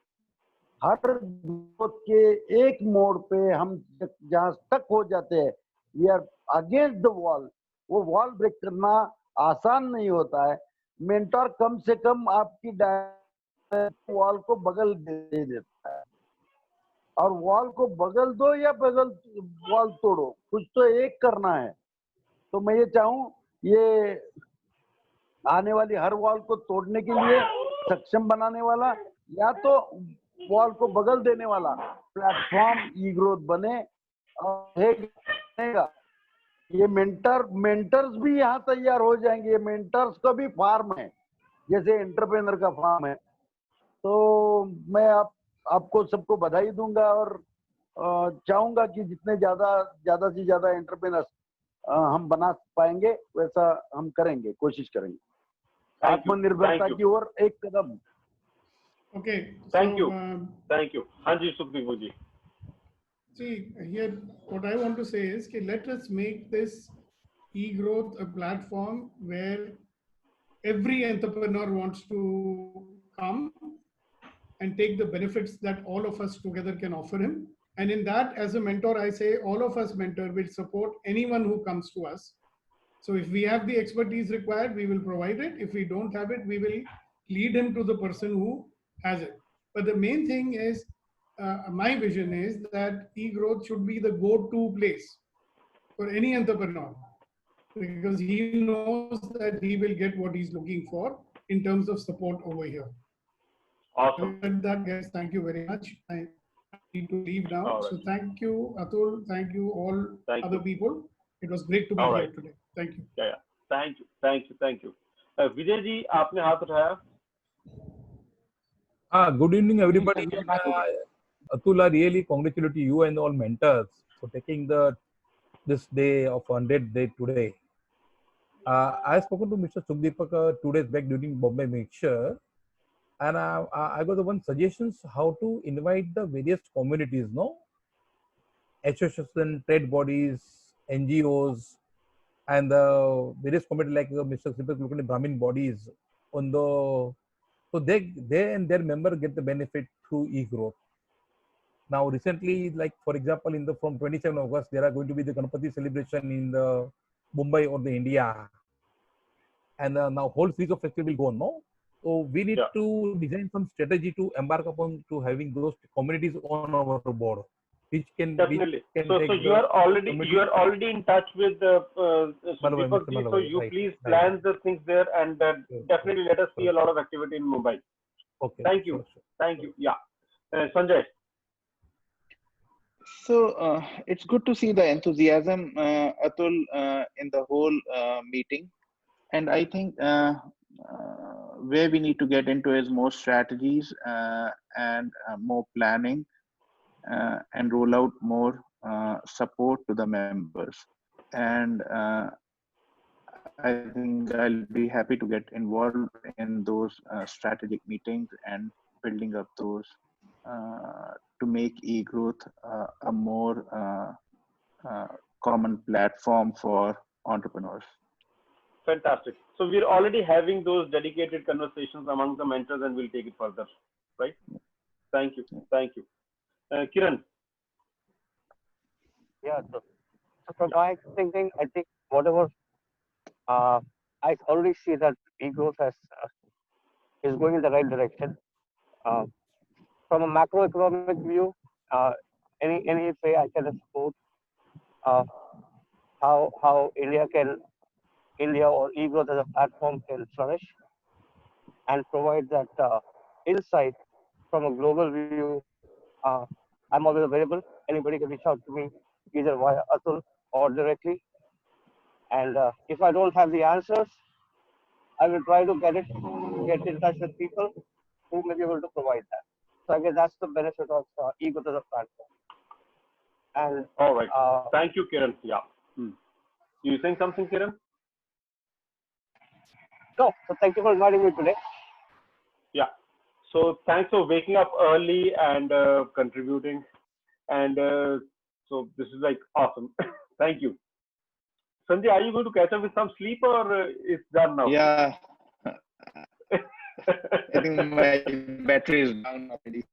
हर ग्रोथ के एक मोड़ पे हम जहां तक हो जाते हैं, we are against the wall, वो वॉल ब्रेक करना आसान नहीं होता है। मेंटर कम से कम आपकी वॉल को बगल दे देता है, और वॉल को बगल दो या वॉल तोड़ो, कुछ तो एक करना है। तो मैं ये चाहूं, ये आने वाली हर वॉल को तोड़ने के लिए सक्षम बनाने वाला या तो वॉल को बगल देने वाला प्लेटफॉर्म ई ग्रोथ बने और ये मेंटर्स भी यहाँ तैयार हो जाएंगे। मेंटर्स का भी फार्म है, जैसे एंटरप्रेन्योर का फार्म है। तो मैं आपको सबको बधाई दूंगा और चाहूंगा कि जितने ज्यादा से ज्यादा एंटरप्रेन्योर्स हम बना पाएंगे वैसा हम करेंगे, कोशिश करेंगे। आत्मनिर्भरता की ओर एक कदम। Okay. Thank so, you. Thank you. Hanji Sukhdeep ji. See, here what I want to say is that let us make this e-growth a platform where every entrepreneur wants to come and take the benefits that all of us together can offer him. And in that, as a mentor, I say all of us mentor will support anyone who comes to us. So if we have the expertise required, we will provide it. If we don't have it, we will lead him to the person who has it. But the main thing is, my vision is that e-growth should be the go-to place for any entrepreneur, because he knows that he will get what he's looking for in terms of support over here. Awesome. With that, guys, thank you very much. I need to leave now. All right. So thank you, Atul. Thank you, all Thank other you. people. It was great to be All here right. today. Thank you. Yeah. Thank you. Thank you. Thank you. Vijay ji, आपने हाथ उठाया। Good evening, everybody. Atul, I really congratulate you and all mentors for taking this day of 100th day today. I have spoken to Mr. Sukhdeepak 2 days back during Bombay Mixture, and I got the one suggestions how to invite the various communities, no? Association, trade bodies, NGOs, and the various communities like Mr. Sukhdeepak looking at Brahmin bodies on the. So they and their member get the benefit through e-growth. Now recently, like for example, from 27 August, there are going to be the Ganpati celebration in the Mumbai or the India, and now whole series of festival will go on. No, so we need to design some strategy to embark upon to having those communities on our board, which can definitely. Which can So take you are already in touch with Sukhdeepak ji. So you please plan the things there, and definitely let us see a lot of activity in Mumbai. Okay. Thank you. Thank you. Yeah. Sanjay. So it's good to see the enthusiasm, Atul, in the whole meeting. And I think where we need to get into is more strategies and more planning and roll out more support to the members. And I think I'll be happy to get involved in those strategic meetings and building up those to make e-growth a more common platform for entrepreneurs. Fantastic. So we're already having those dedicated conversations among the mentors, and we'll take it further, right? Thank you. Thank you. Kiran. Yeah, so from my thinking, I think whatever I already see that e-growth is going in the right direction. From a macroeconomic view, any way I can support how India or e-growth as a platform can flourish and provide that insight from a global view. I'm always available. Anybody can reach out to me either via Atul or directly. And if I don't have the answers, I will try to get in touch with people who may be able to provide that. So I guess that's the benefit of e-growth as a platform. And all right, thank you, Kiran. Yeah, you saying something, Kiran? No. So thank you for inviting me today. Yeah. So thanks for waking up early and contributing. And so this is like awesome. Thank you. Sanjay, are you going to catch up with some sleep or it's done now? Yeah. I think my battery is down already.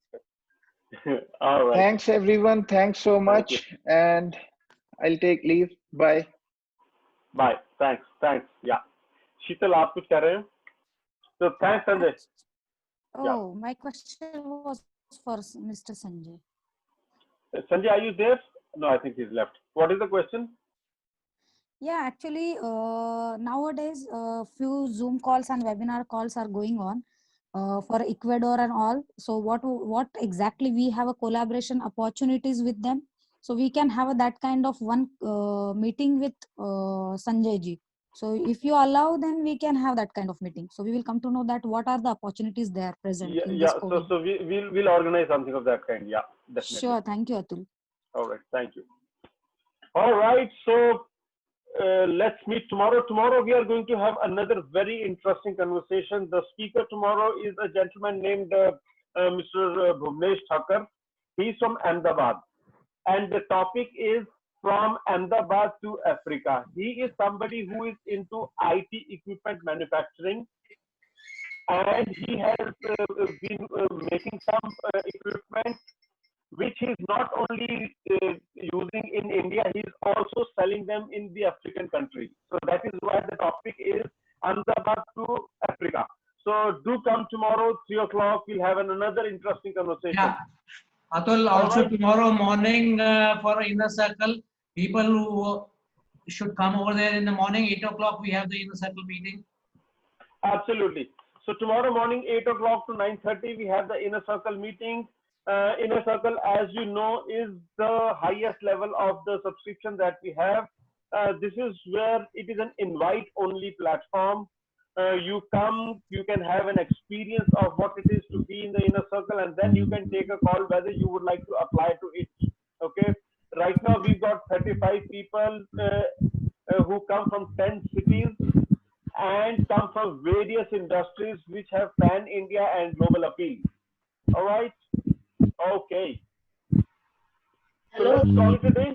All right. Thanks, everyone. Thanks so much. And I'll take leave. Bye. Bye. Thanks. Thanks. Yeah. Sheetal, आप कुछ कह रहे हैं? So thanks, Sanjay. Oh, my question was for Mr. Sanjay. Sanjay, are you there? No, I think he's left. What is the question? Yeah, actually, nowadays, few Zoom calls and webinar calls are going on for Ecuador and all. So what exactly we have a collaboration opportunities with them? So we can have that kind of one meeting with Sanjay ji. So if you allow, then we can have that kind of meeting. So we will come to know that what are the opportunities there present in this COVID. So we'll organize something of that kind. Yeah, definitely. Sure. Thank you, Atul. All right. Thank you. All right. So let's meet tomorrow. Tomorrow we are going to have another very interesting conversation. The speaker tomorrow is a gentleman named Mr. Bhuvnesh Thakur. He's from Ahmedabad, and the topic is from Ahmedabad to Africa. He is somebody who is into IT equipment manufacturing, and he has been making some equipment which he's not only using in India, he's also selling them in the African countries. So that is why the topic is Ahmedabad to Africa. So do come tomorrow, 3 o'clock. We'll have another interesting conversation. Yeah. Atul, also tomorrow morning for Inner Circle, people who should come over there in the morning, 8 o'clock, we have the Inner Circle meeting. Absolutely. So tomorrow morning, 8 o'clock to 9:30, we have the Inner Circle meeting. Inner Circle, as you know, is the highest level of the subscription that we have. This is where it is an invite-only platform. You come, you can have an experience of what it is to be in the Inner Circle, and then you can take a call whether you would like to apply to it. Okay. Right now, we've got 35 people who come from 10 cities and come from various industries which have pan-India and global appeal. All right. Okay. So let's call it a day.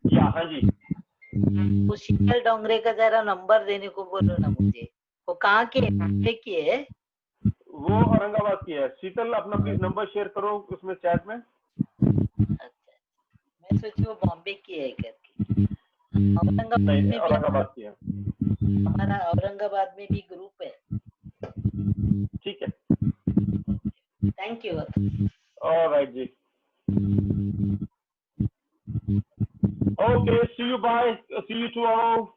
Yeah, हाँ जी. वो शीतल डोंगरे का जरा number देने को बोलो ना मुझे. वो कहाँ के है? वो औरंगाबाद की है. शीतल अपना प्लीज नंबर शेयर करो उसमें चैट में. अच्छा. मैं सोची वो बॉम्बे की है करके. औरंगाबाद की है. हमारा औरंगाबाद में भी ग्रुप है. ठीक है. Thank you. All right, Ji. Okay, see you. Bye. See you tomorrow.